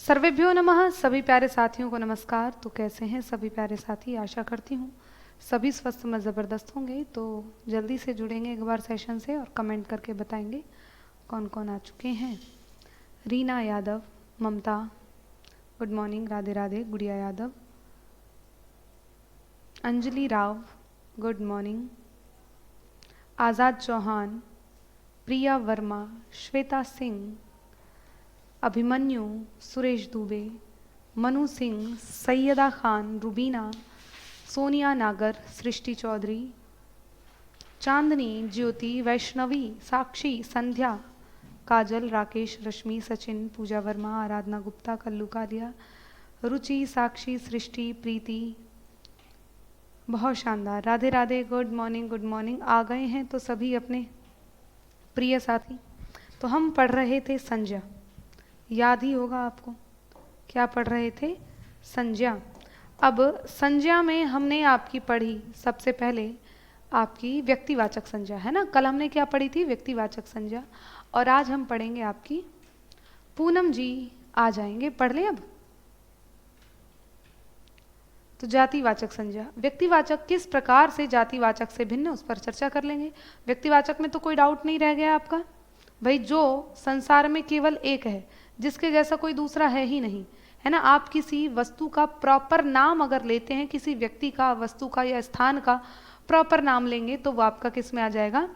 सर्वेभ्यो नमः। सभी प्यारे साथियों को नमस्कार। तो कैसे हैं सभी प्यारे साथी? आशा करती हूँ सभी स्वस्थ में ज़बरदस्त होंगे। तो जल्दी से जुड़ेंगे एक बार सेशन से और कमेंट करके बताएंगे कौन कौन आ चुके हैं। रीना यादव, ममता, गुड मॉर्निंग, राधे राधे। गुड़िया यादव, अंजलि राव, गुड मॉर्निंग। आज़ाद चौहान, प्रिया वर्मा, श्वेता सिंह, अभिमन्यु, सुरेश दुबे, मनु सिंह, सैयदा खान, रुबीना, सोनिया नागर, सृष्टि चौधरी, चांदनी, ज्योति, वैष्णवी, साक्षी, संध्या, काजल, राकेश, रश्मि, सचिन, पूजा वर्मा, आराधना गुप्ता, कल्लू कालिया, रुचि, साक्षी, सृष्टि, प्रीति, बहुत शानदार। Radhe Radhe, good morning good morning. आ गए हैं तो सभी अपने प्रिय साथी। तो हम पढ़ रहे थे संज्ञा, याद ही होगा आपको क्या पढ़ रहे थे? संज्ञा। अब संज्ञा में हमने आपकी पढ़ी सबसे पहले आपकी व्यक्तिवाचक संज्ञा, है ना। कल हमने क्या पढ़ी थी? व्यक्तिवाचक संज्ञा। और आज हम पढ़ेंगे आपकी, पूनम जी आ जाएंगे, पढ़ लें अब। तो जातिवाचक संज्ञा, व्यक्तिवाचक किस प्रकार से जातिवाचक से भिन्न, उस पर चर्चा कर लेंगे। व्यक्तिवाचक में तो कोई डाउट नहीं रह गया आपका भाई, जो संसार में केवल एक है, जिसके जैसा कोई दूसरा है ही नहीं, है ना। आप किसी वस्तु का प्रॉपर नाम अगर लेते हैं, किसी व्यक्ति का, वस्तु का या स्थान का प्रॉपर नाम लेंगे तो वो आपका किस में आ जाएगा?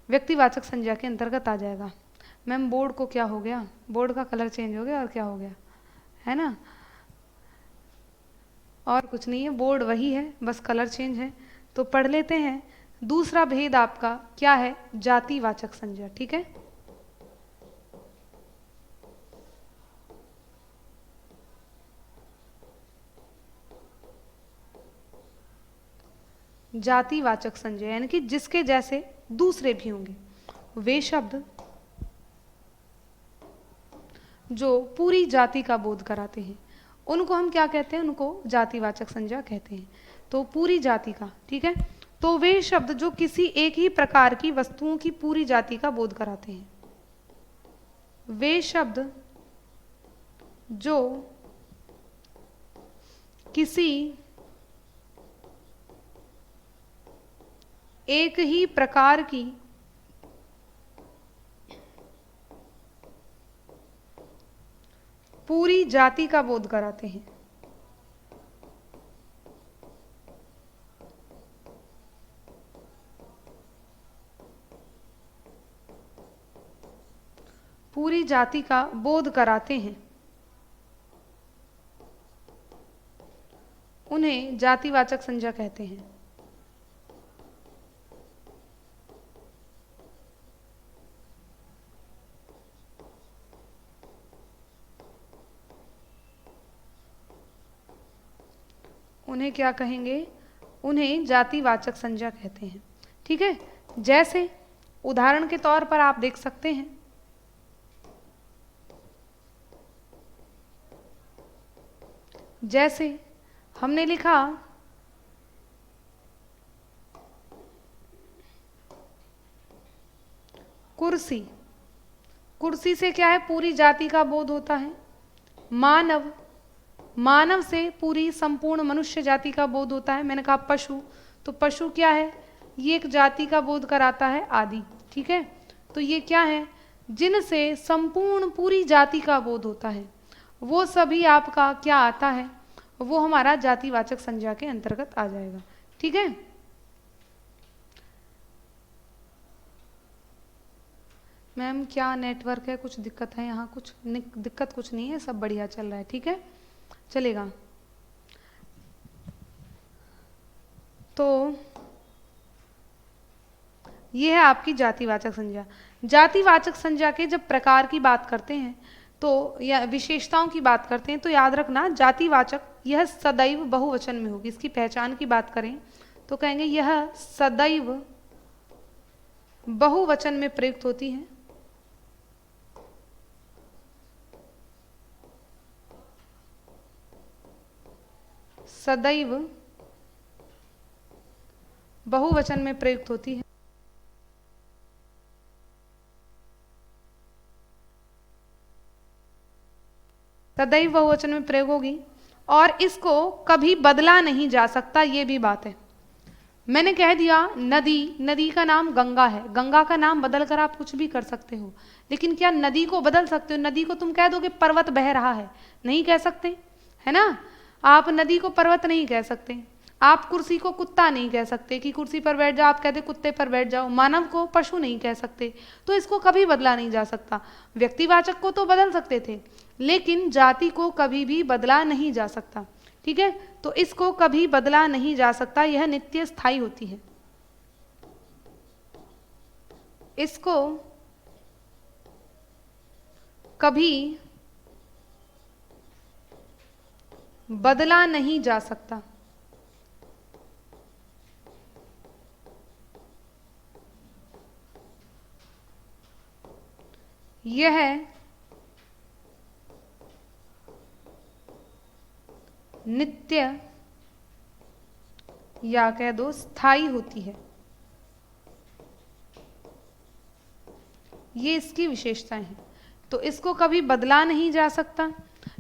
व्यक्तिवाचक संज्ञा के अंतर्गत आ जाएगा। मैम बोर्ड को क्या हो गया? बोर्ड का कलर चेंज हो गया और क्या हो गया, है ना। और कुछ नहीं है, बोर्ड वही है, बस कलर चेंज है। तो पढ़ लेते हैं। दूसरा भेद आपका क्या है? जातिवाचक संज्ञा, ठीक है। जातिवाचक संज्ञा यानी कि जिसके जैसे दूसरे भी होंगे। वे शब्द जो पूरी जाति का बोध कराते हैं उनको हम क्या कहते हैं? उनको जातिवाचक संज्ञा कहते हैं। तो पूरी जाति का, ठीक है। तो वे शब्द जो किसी एक ही प्रकार की वस्तुओं की पूरी जाति का बोध कराते हैं, वे शब्द जो किसी एक ही प्रकार की पूरी जाति का बोध कराते हैं, पूरी जाति का बोध कराते हैं, उन्हें जातिवाचक संज्ञा कहते हैं। उन्हें क्या कहेंगे? उन्हें जातिवाचक संज्ञा कहते हैं, ठीक है। जैसे उदाहरण के तौर पर आप देख सकते हैं, जैसे हमने लिखा कुर्सी। कुर्सी से क्या है? पूरी जाति का बोध होता है। मानव, मानव से पूरी संपूर्ण मनुष्य जाति का बोध होता है। मैंने कहा पशु, तो पशु क्या है? ये एक जाति का बोध कराता है, आदि, ठीक है। तो ये क्या है? जिनसे संपूर्ण पूरी जाति का बोध होता है, वो सभी आपका क्या आता है? वो हमारा जातिवाचक संज्ञा के अंतर्गत आ जाएगा, ठीक है। मैम क्या नेटवर्क है? कुछ दिक्कत है यहाँ? कुछ दिक्कत कुछ नहीं है, सब बढ़िया चल रहा है, ठीक है, चलेगा। तो ये है आपकी जातिवाचक संज्ञा। जातिवाचक संज्ञा के जब प्रकार की बात करते हैं तो या विशेषताओं की बात करते हैं तो याद रखना, जातिवाचक यह सदैव बहुवचन में होगी। इसकी पहचान की बात करें तो कहेंगे यह सदैव बहुवचन में प्रयुक्त होती है। सदैव बहुवचन में प्रयुक्त होती है। तदैव बहुवचन में प्रयोग होगी और इसको कभी बदला नहीं जा सकता, ये भी बात है। मैंने कह दिया नदी, नदी का नाम गंगा है, गंगा का नाम बदल कर आप कुछ भी कर सकते हो, लेकिन क्या नदी को बदल सकते हो? नदी को तुम कह दोगे पर्वत बह रहा है, नहीं कह सकते, है ना। आप नदी को पर्वत नहीं कह सकते, आप कुर्सी को कुत्ता नहीं कह सकते कि कुर्सी पर बैठ जाओ, आप कहते कुत्ते पर बैठ जाओ। मानव को पशु नहीं कह सकते, तो इसको कभी बदला नहीं जा सकता। व्यक्तिवाचक को तो बदल सकते थे, लेकिन जाति को कभी भी बदला नहीं जा सकता, ठीक है। तो इसको कभी बदला नहीं जा सकता, यह नित्य स्थायी होती है। इसको कभी बदला नहीं जा सकता, यह नित्य या कह दो स्थायी होती है। ये इसकी विशेषताएं हैं। तो इसको कभी बदला नहीं जा सकता,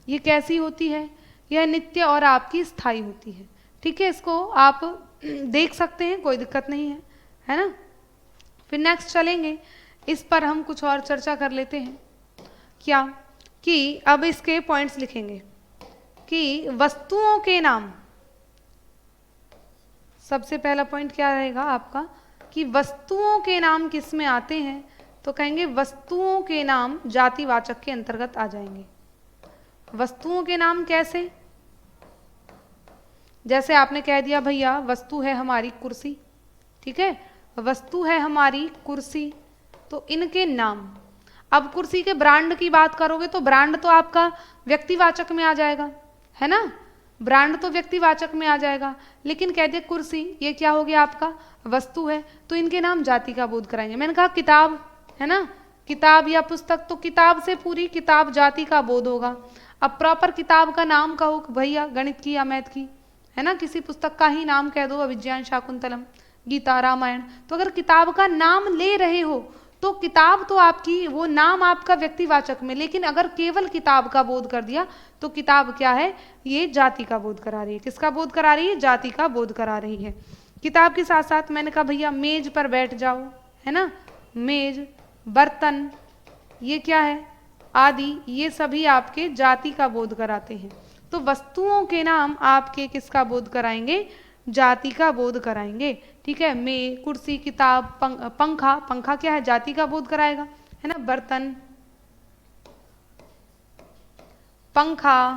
ये कैसी होती है? यह नित्य और आपकी स्थायी होती है, ठीक है। इसको आप देख सकते हैं, कोई दिक्कत नहीं है ना। फिर नेक्स्ट चलेंगे, इस पर हम कुछ और चर्चा कर लेते हैं। क्या कि अब इसके पॉइंट्स लिखेंगे कि वस्तुओं के नाम, सबसे पहला पॉइंट क्या रहेगा आपका कि वस्तुओं के नाम किस में आते हैं? तो कहेंगे वस्तुओं के नाम जातिवाचक के अंतर्गत आ जाएंगे। वस्तुओं के नाम कैसे? जैसे आपने कह दिया भैया वस्तु है हमारी कुर्सी, ठीक है, वस्तु है हमारी कुर्सी, तो इनके नाम। अब कुर्सी के ब्रांड की बात करोगे तो ब्रांड तो आपका व्यक्तिवाचक में आ जाएगा, है ना, ब्रांड तो व्यक्तिवाचक में आ जाएगा। लेकिन कह दे कुर्सी, ये क्या हो गया आपका वस्तु है, तो इनके नाम जाति का बोध कराएंगे। मैंने कहा किताब, है ना, किताब या पुस्तक, तो किताब से पूरी किताब जाति का बोध होगा। अब प्रॉपर किताब का नाम कहो भैया गणित की या मैथ की, है ना, किसी पुस्तक का ही नाम कह दो, अभिज्ञान शाकुंतलम, गीता, रामायण। तो अगर किताब का नाम ले रहे हो तो किताब तो आपकी, वो नाम आपका व्यक्तिवाचक में, लेकिन अगर केवल किताब का बोध कर दिया तो किताब क्या है? ये जाति का बोध करा रही है। किसका बोध करा रही है? जाति का बोध करा रही है। किताब के साथ साथ मैंने कहा भैया मेज पर बैठ जाओ, है ना, मेज, बर्तन, ये क्या है? आदि, ये सभी आपके जाति का बोध कराते हैं। तो वस्तुओं के नाम आपके किसका बोध कराएंगे? जाति का बोध कराएंगे, ठीक है। मेज, कुर्सी, किताब, पंखा, पंखा क्या है? जाति का बोध कराएगा, है ना। बर्तन, पंखा,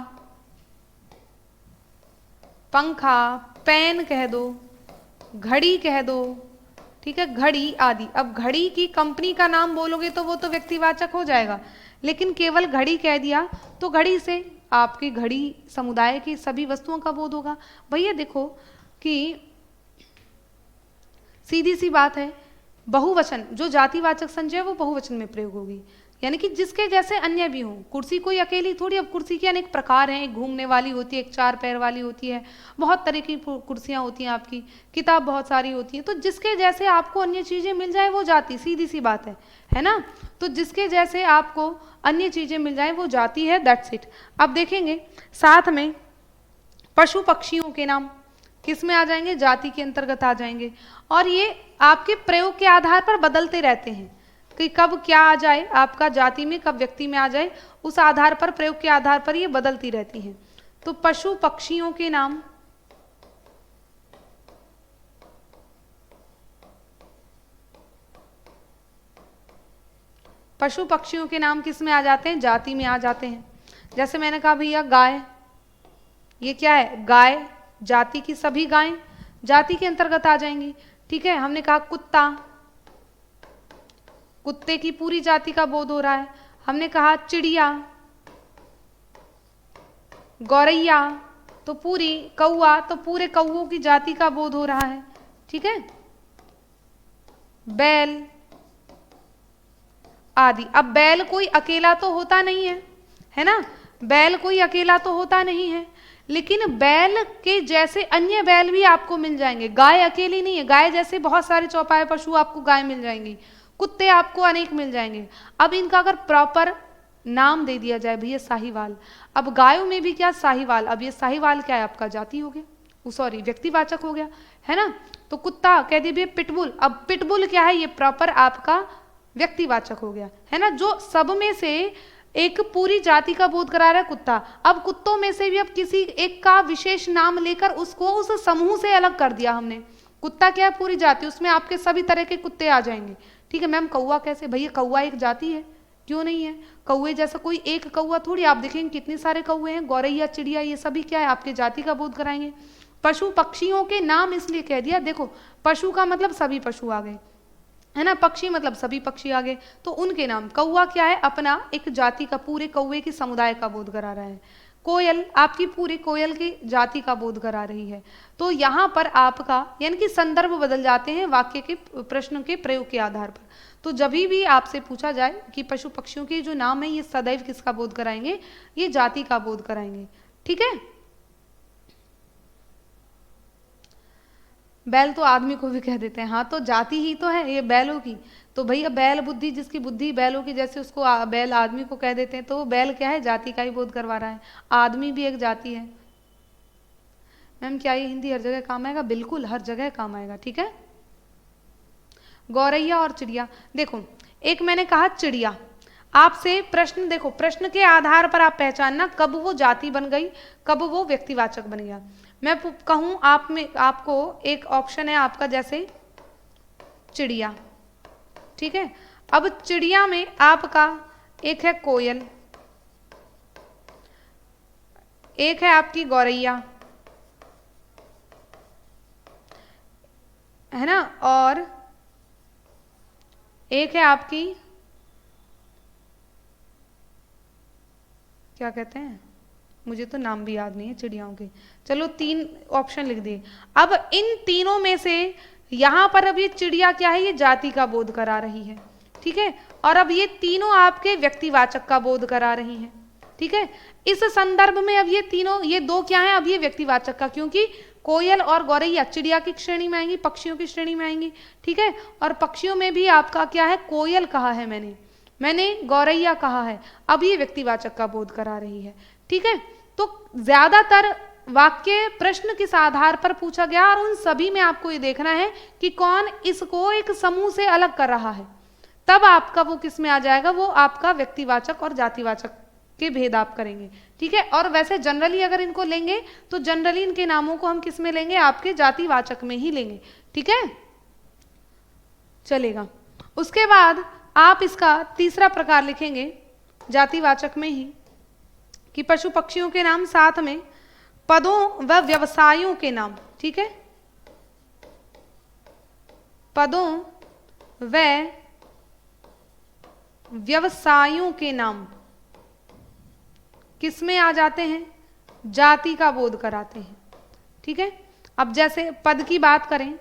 पंखा, पेन कह दो, घड़ी कह दो, ठीक है, घड़ी आदि। अब घड़ी की कंपनी का नाम बोलोगे तो वो तो व्यक्तिवाचक हो जाएगा, लेकिन केवल घड़ी कह दिया तो घड़ी से आपकी घड़ी समुदाय की सभी वस्तुओं का बोध होगा। भैया देखो कि सीधी सी बात है, बहुवचन जो जातिवाचक संज्ञा है वो बहुवचन में प्रयोग होगी, यानी कि जिसके जैसे अन्य भी हों। कुर्सी कोई अकेली थोड़ी, अब कुर्सी के अनेक प्रकार हैं, एक घूमने वाली होती है, एक 4 पैर वाली होती है, बहुत तरह की कुर्सियां होती हैं आपकी, किताब बहुत सारी होती है। तो जिसके जैसे आपको अन्य चीजें मिल जाए वो जाति, सीधी सी बात है ना। तो जिसके जैसे आपको अन्य चीजें मिल जाए वो जाति है, दैट्स इट। अब देखेंगे साथ में पशु पक्षियों के नाम किस में आ जाएंगे? जाति के अंतर्गत आ जाएंगे। और ये आपके प्रयोग के आधार पर बदलते रहते हैं कि कब क्या आ जाए आपका जाति में, कब व्यक्ति में आ जाए, उस आधार पर, प्रयोग के आधार पर ये बदलती रहती हैं। तो पशु पक्षियों के नाम, पशु पक्षियों के नाम किस में आ जाते हैं? जाति में आ जाते हैं। जैसे मैंने कहा भैया गाय, ये क्या है? गाय, जाति की सभी गायें जाति के अंतर्गत आ जाएंगी, ठीक है। हमने कहा कुत्ता, कुत्ते की पूरी जाति का बोध हो रहा है। हमने कहा चिड़िया, गौरैया, तो पूरी, कौआ, तो पूरे कौओं की जाति का बोध हो रहा है, ठीक है। बैल आदि। अब बैल कोई अकेला तो होता नहीं है ना, बैल कोई अकेला तो होता नहीं है, लेकिन बैल के जैसे अन्य बैल भी आपको मिल जाएंगे। गाय अकेली नहीं है, गाय जैसे बहुत सारे चौपाए पशु आपको गाय मिल जाएंगी, कुत्ते आपको अनेक मिल जाएंगे। अब इनका अगर प्रॉपर नाम दे दिया जाए भैया साहीवाल। अब गायों में भी क्या साहीवाल, अब ये साहीवाल क्या है आपका जाति हो गया, सॉरी व्यक्तिवाचक हो गया, है ना। तो कुत्ता कह दीजिए पिटबुल, अब पिटबुल क्या है, ये प्रॉपर आपका व्यक्तिवाचक हो गया, है ना। जो सब में से एक पूरी जाति का बोध करा रहा है कुत्ता। अब कुत्तों में से भी अब किसी एक का विशेष नाम लेकर उसको उस समूह से अलग कर दिया हमने। कुत्ता क्या है, पूरी जाति, उसमें आपके सभी तरह के कुत्ते आ जाएंगे, ठीक है। मैम कौवा कैसे, भैया कौवा एक जाति है, क्यों नहीं है। कौवे जैसा कोई एक कौवा थोड़ी, आप देखेंगे कितने सारे कौवे हैं, गौरैया, चिड़िया, ये सभी क्या है आपके जाति का बोध कराएंगे। पशु पक्षियों के नाम इसलिए कह दिया, देखो पशु का मतलब सभी पशु आ गए, है ना, पक्षी मतलब सभी पक्षी आ गए, तो उनके नाम। कौवा क्या है, अपना एक जाति का, पूरे कौवे की समुदाय का बोध करा रहा है। कोयल आपकी पूरी कोयल की जाति का बोध करा रही है। तो यहाँ पर आपका यानी कि संदर्भ बदल जाते हैं वाक्य के प्रश्न के प्रयोग के आधार पर। तो जब भी आपसे पूछा जाए कि पशु पक्षियों के जो नाम है ये सदैव किसका बोध कराएंगे, ये जाति का बोध कराएंगे, ठीक है। बैल तो आदमी को भी कह देते हैं, हाँ तो जाति ही तो है ये बैलों की। तो भैया बैल बुद्धि, जिसकी बुद्धि बैलों की जैसे उसको बैल आदमी को कह देते हैं, तो बैल क्या है, जाति का ही बोध करवा रहा है। आदमी भी एक जाति है। मैम क्या ये हिंदी हर जगह काम आएगा, बिल्कुल हर जगह काम आएगा, ठीक है। गौरैया और चिड़िया, देखो एक मैंने कहा चिड़िया, आपसे प्रश्न, देखो प्रश्न के आधार पर आप पहचानना कब वो जाति बन गई, कब वो व्यक्तिवाचक बन गया। मैं कहूं आप में, आपको एक ऑप्शन है आपका जैसे चिड़िया, ठीक है। अब चिड़िया में आपका एक है कोयल, एक है आपकी गौरैया, है ना, और एक है आपकी क्या कहते हैं, मुझे तो नाम भी याद नहीं है चिड़ियाओं के। चलो 3 ऑप्शन लिख दिए। अब इन तीनों में से यहां पर अब ये चिड़िया क्या है, ये जाति का बोध करा रही है, ठीक है। और अब ये तीनों आपके व्यक्तिवाचक का बोध करा रही हैं, ठीक है। इस संदर्भ में अब ये तीनों, ये 2 क्या है, अब ये व्यक्तिवाचक का, क्योंकि कोयल और गौरैया चिड़िया की श्रेणी में आएंगी, पक्षियों की श्रेणी में आएंगी, ठीक है। और पक्षियों में भी आपका क्या है, कोयल कहा है मैंने गौरैया कहा है, अब ये व्यक्तिवाचक का बोध करा रही है, ठीक है। तो ज्यादातर वाक्य प्रश्न किस आधार पर पूछा गया, और उन सभी में आपको ये देखना है कि कौन इसको एक समूह से अलग कर रहा है, तब आपका वो किस में आ जाएगा, वो आपका व्यक्तिवाचक और जातिवाचक के भेद आप करेंगे, ठीक है। और वैसे जनरली अगर इनको लेंगे तो जनरली इनके नामों को हम किस में लेंगे, आपके जातिवाचक में ही लेंगे, ठीक है, चलेगा। उसके बाद आप इसका तीसरा प्रकार लिखेंगे जातिवाचक में ही कि पशु पक्षियों के नाम साथ में पदों व व्यवसायों के नाम, ठीक है, पदों व व्यवसायों के नाम किसमें आ जाते हैं, जाति का बोध कराते हैं, ठीक है। अब जैसे पद की बात करें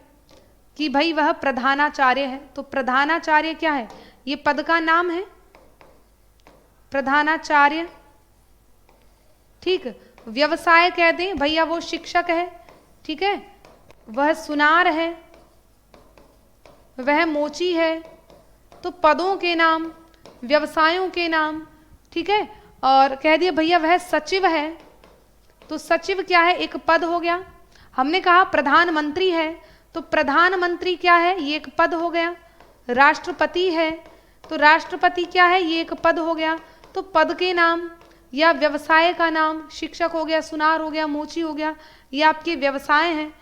कि भाई वह प्रधानाचार्य है, तो प्रधानाचार्य क्या है, ये पद का नाम है प्रधानाचार्य, ठीक। व्यवसाय कह दें भैया वो शिक्षक है, ठीक है, वह सुनार है, वह मोची है, तो पदों के नाम, व्यवसायों के नाम, ठीक है। और कह दिया भैया वह सचिव है, तो सचिव क्या है, एक पद हो गया। हमने कहा प्रधानमंत्री है, तो प्रधानमंत्री क्या है, ये एक पद हो गया। राष्ट्रपति है, तो राष्ट्रपति क्या है, ये एक पद हो गया। तो पद के नाम या व्यवसाय का नाम, शिक्षक हो गया, सुनार हो गया, मोची हो गया, ये आपके व्यवसाय हैं,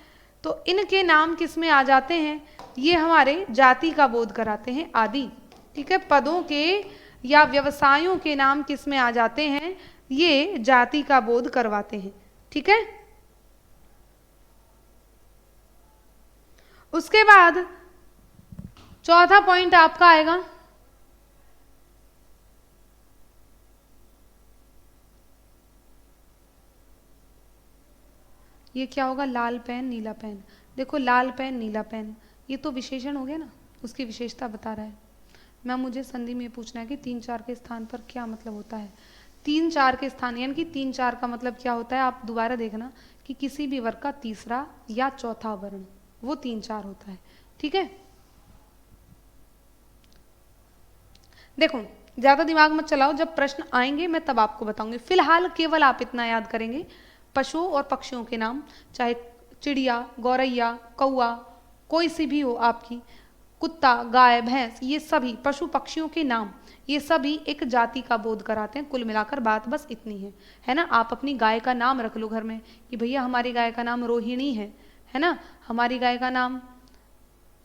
तो इनके नाम किस में आ जाते हैं, ये हमारे जाति का बोध कराते हैं आदि, ठीक है। पदों के या व्यवसायों के नाम किस में आ जाते हैं, ये जाति का बोध करवाते हैं, ठीक है। उसके बाद चौथा पॉइंट आपका आएगा ये क्या होगा, लाल पेन नीला पेन। देखो लाल पेन नीला पेन ये तो विशेषण हो गया ना, उसकी विशेषता बता रहा है। मैम मुझे संधि में पूछना है कि 3 4 के स्थान पर क्या मतलब होता है। 3 4 के स्थान यानी कि 3 4 का मतलब क्या होता है, आप दोबारा देखना कि किसी भी वर्ग का तीसरा या चौथा वर्ण, वो 3 4 होता है, ठीक है। देखो ज्यादा दिमाग मत चलाओ, जब प्रश्न आएंगे मैं तब आपको बताऊंगी। फिलहाल केवल आप इतना याद करेंगे, पशुओं और पक्षियों के नाम, चाहे चिड़िया, गौरैया, कौआ, कोई सी भी हो आपकी, कुत्ता, गाय, भैंस, ये सभी पशु पक्षियों के नाम, ये सभी एक जाति का बोध कराते हैं। कुल मिलाकर बात बस इतनी है ना। आप अपनी गाय का नाम रख लो घर में कि भैया हमारी गाय का नाम रोहिणी है ना, हमारी गाय का नाम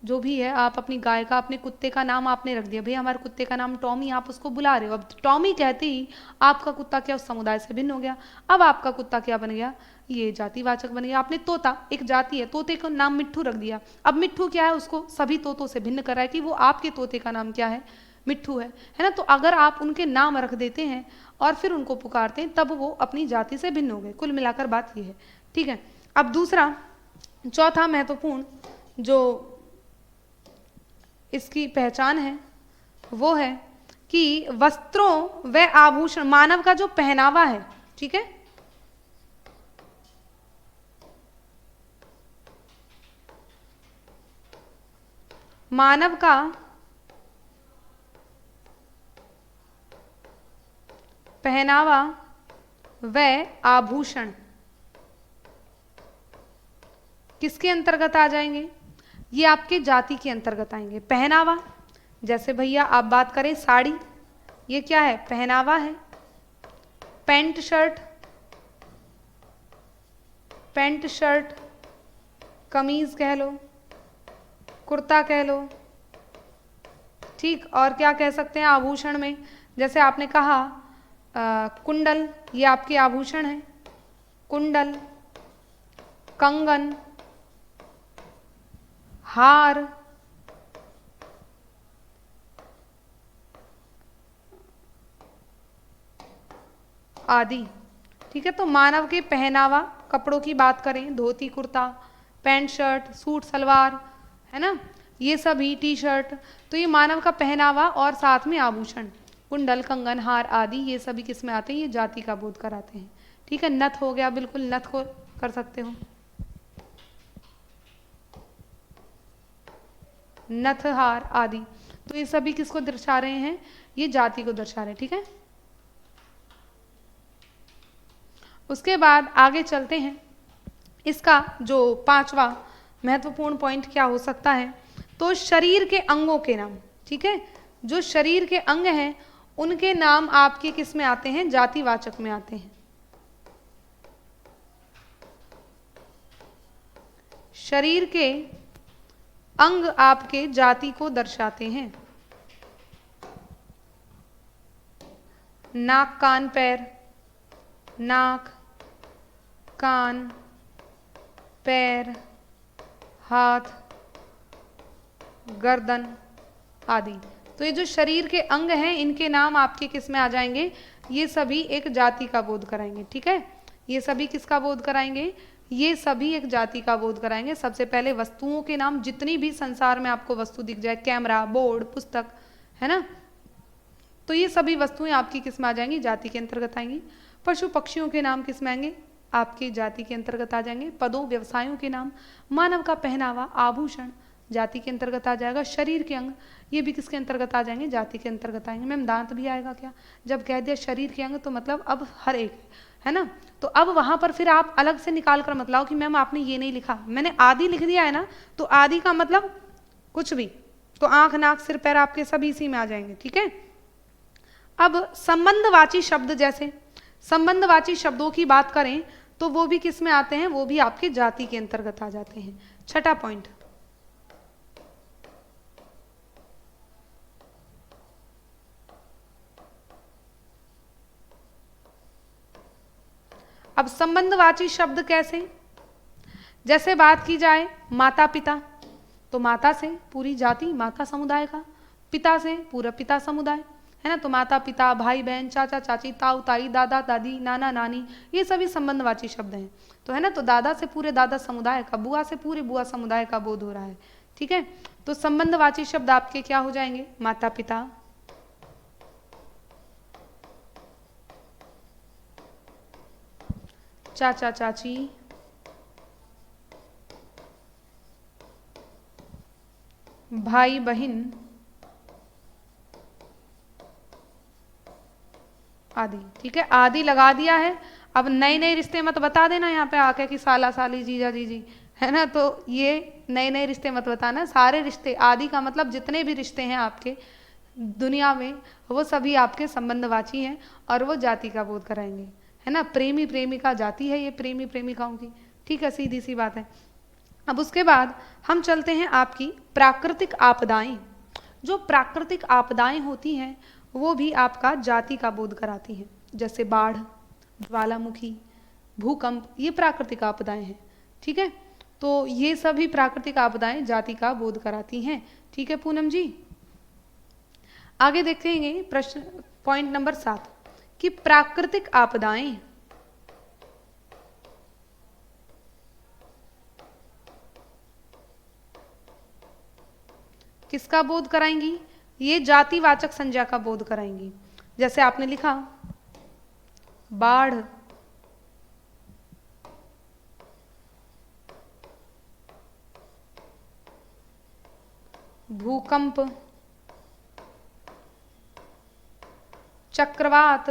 जो भी है, आप अपनी गाय का, अपने कुत्ते का नाम आपने रख दिया, भैया हमारे कुत्ते का नाम टॉमी, आप उसको बुला रहे हो। अब टॉमी कहते ही आपका कुत्ता क्या उस समुदाय से भिन्न हो गया। अब आपका कुत्ता क्या बन गया, ये जातिवाचक बन गया। आपने तोता, एक जाति है, तोते का नाम मिट्ठू रख दिया। अब मिट्ठू क्या है, उसको सभी तोतों से भिन्न कर रहा है कि वो आपके तोते का नाम क्या है, मिट्ठू है ना। तो अगर आप उनके नाम रख देते हैं और फिर उनको पुकारते हैं, तब वो अपनी जाति से भिन्न हो गए। कुल मिलाकर बात ये है, ठीक है। अब दूसरा, चौथा महत्वपूर्ण जो इसकी पहचान है वो है कि वस्त्रों व आभूषण, मानव का जो पहनावा है, ठीक है, मानव का पहनावा व आभूषण किसके अंतर्गत आ जाएंगे, ये आपके जाति के अंतर्गत आएंगे। पहनावा, जैसे भैया आप बात करें साड़ी, ये क्या है, पहनावा है। पैंट शर्ट, पैंट शर्ट, कमीज कह लो, कुर्ता कह लो, ठीक। और क्या कह सकते हैं आभूषण में, जैसे आपने कहा कुंडल, ये आपके आभूषण है, कुंडल, कंगन, हार, आदि, ठीक है। तो मानव के पहनावा, कपड़ों की बात करें, dhoti kurta, pant shirt, suit salwar, है ना, ये सभी, टी शर्ट, तो ये मानव का पहनावा और साथ में आभूषण, कुंडल, कंगन, हार आदि, ये सभी किस में आते हैं, ये जाति का बोध कराते हैं, ठीक है। नथ हो गया, बिल्कुल नथ को कर सकते हो, नथ, हार आदि, तो ये सभी किसको दर्शा रहे हैं, ये जाति को दर्शा रहे हैं, ठीक है। उसके बाद आगे चलते हैं, इसका जो पांचवा महत्वपूर्ण पॉइंट क्या हो सकता है, तो शरीर के अंगों के नाम, ठीक है। जो शरीर के अंग हैं उनके नाम आपके किस में आते हैं, जातिवाचक में आते हैं। शरीर के अंग आपके जाति को दर्शाते हैं। नाक, कान, पैर, नाक, कान, पैर, हाथ, गर्दन आदि, तो ये जो शरीर के अंग हैं इनके नाम आपके किस में आ जाएंगे, ये सभी एक जाति का बोध कराएंगे, ठीक है। ये सभी किसका बोध कराएंगे, ये सभी एक जाति का बोध कराएंगे। सबसे पहले वस्तुओं के नाम, जितनी भी संसार में आपको वस्तु दिख जाए, कैमरा, बोर्ड, पुस्तक, है ना, तो ये सभी वस्तुएं आपकी किस में आ जाएंगी, जाति के अंतर्गत आएंगी। पशु पक्षियों के नाम किस में आएंगे, आपकी जाति के अंतर्गत आ जाएंगे। पदों, व्यवसायों के नाम, मानव का पहनावा, आभूषण जाति के अंतर्गत आ जाएगा। शरीर के अंग, ये भी किसके अंतर्गत आ जाएंगे, जाति के अंतर्गत आएंगे। मैम दांत भी आएगा क्या, जब कह दिया शरीर के अंग तो मतलब अब हर एक, है ना। तो अब वहां पर फिर आप अलग से निकाल कर मत लाओ कि मैम आपने ये नहीं लिखा, मैंने आदि लिख दिया है ना, तो आदि का मतलब कुछ भी, तो आंख, नाक, सिर, पैर आपके सभी इसी में आ जाएंगे, ठीक है। अब संबंधवाची शब्द, जैसे संबंधवाची शब्दों की बात करें तो वो भी किस में आते हैं, वो भी आपके जाति के अंतर्गत आ जाते हैं। छठा पॉइंट, अब संबंधवाची शब्द कैसे, जैसे बात की जाए माता पिता, तो माता से पूरी जाति, माता समुदाय का, पिता से पूरा पिता समुदाय, है ना, तो माता पिता, भाई बहन, चाचा चाची, ताऊ ताई, दादा दादी, नाना नानी, ये सभी संबंधवाची शब्द हैं। तो है ना, तो दादा से पूरे दादा समुदाय का, बुआ से पूरे बुआ समुदाय का बोध हो रहा है, ठीक है। तो संबंधवाची शब्द आपके क्या हो जाएंगे, माता पिता, चाचा चाची, भाई बहन, आदि, ठीक है, आदि लगा दिया है। अब नए नए रिश्ते मत बता देना यहाँ पे आके कि साला साली जीजा जीजी, है ना, तो ये नए नए रिश्ते मत बताना। सारे रिश्ते, आदि का मतलब जितने भी रिश्ते हैं आपके दुनिया में वो सभी आपके संबंधवाची हैं और वो जाति का बोध कराएंगे, है ना। प्रेमी प्रेमिका जाति है ये प्रेमी प्रेमिकाओं की, ठीक है, सीधी सी बात है। अब उसके बाद हम चलते हैं आपकी प्राकृतिक आपदाएं। जो प्राकृतिक आपदाएं होती हैं वो भी आपका जाति का बोध कराती हैं, जैसे बाढ़, ज्वालामुखी, भूकंप, ये प्राकृतिक आपदाएं हैं, ठीक है। तो ये सभी प्राकृतिक आपदाएं जाति का बोध कराती हैं, ठीक है पूनम जी। आगे देखेंगे प्रश्न पॉइंट नंबर 7 कि प्राकृतिक आपदाएं किसका बोध कराएंगी? ये जातिवाचक संज्ञा का बोध कराएंगी। जैसे आपने लिखा बाढ़, भूकंप, चक्रवात,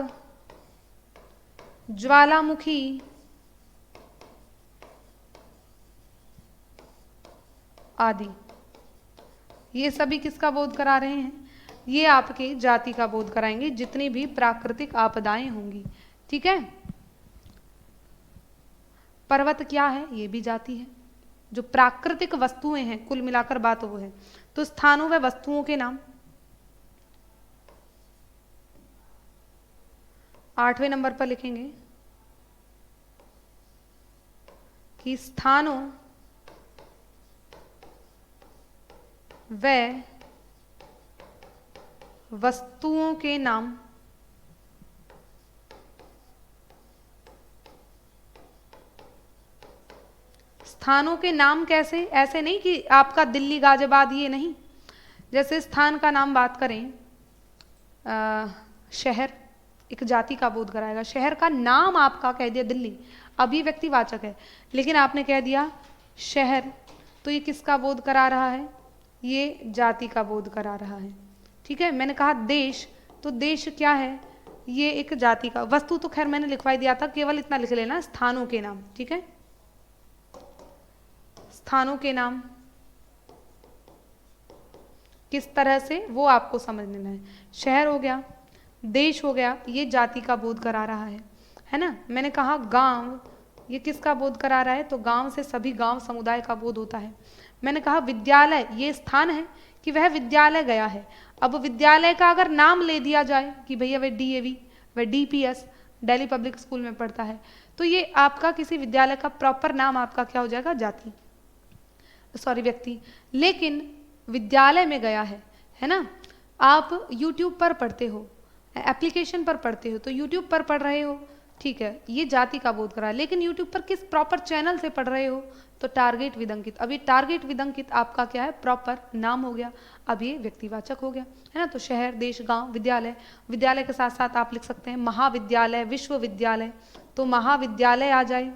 ज्वालामुखी, आदि, ये सभी किसका बोध करा रहे हैं? ये आपके जाति का बोध कराएंगे, जितनी भी प्राकृतिक आपदाएं होंगी, ठीक है। पर्वत क्या है? ये भी जाति है। जो प्राकृतिक वस्तुएं हैं, कुल मिलाकर बात वो है। तो स्थानों व वस्तुओं के नाम 8वें नंबर पर लिखेंगे कि स्थानों व वस्तुओं के नाम स्थानों के नाम कैसे? ऐसे नहीं कि आपका दिल्ली गाजियाबाद, ये नहीं। जैसे स्थान का नाम बात करें, शहर एक जाति का बोध कराएगा। शहर का नाम आपका कह दिया दिल्ली, अब ये व्यक्तिवाचक है, लेकिन आपने कह दिया शहर, तो ये किसका बोध करा रहा है? ये जाति का बोध करा रहा है, ठीक है। मैंने कहा देश, तो देश क्या है? ये एक जाति का। वस्तु तो खैर मैंने लिखवाई दिया था, केवल इतना लिख लेना, स्थानों के नाम, ठीक है। स्थानों के नाम किस तरह से वो आपको समझ लेना है। शहर हो गया, देश हो गया, ये जाति का बोध करा रहा है ना। मैंने कहा गांव, ये किसका बोध करा रहा है? तो गांव से सभी गांव समुदाय का बोध होता है। मैंने कहा विद्यालय, ये स्थान है कि वह विद्यालय गया है। अब विद्यालय का अगर नाम ले दिया जाए कि भैया वह DAV, वह DPS, दिल्ली पब्लिक स्कूल में पढ़ता है, तो ये आपका किसी विद्यालय का प्रॉपर नाम आपका क्या हो जाएगा? जाति, सॉरी व्यक्ति। लेकिन विद्यालय में गया है ना। आप YouTube पर पढ़ते हो, एप्लीकेशन पर पढ़ते हो, तो YouTube पर पढ़ रहे हो, ठीक है, ये जाति का बोध करा है। लेकिन YouTube पर किस प्रॉपर चैनल से पढ़ रहे हो? तो टारगेट विदंकित। अब ये टारगेट विदंकित आपका क्या है? प्रॉपर नाम हो गया, अब ये व्यक्तिवाचक हो गया, है ना। तो शहर, देश, गांव, विद्यालय, विद्यालय के साथ साथ आप लिख सकते हैं महाविद्यालय, विश्वविद्यालय, तो महाविद्यालय आ जाए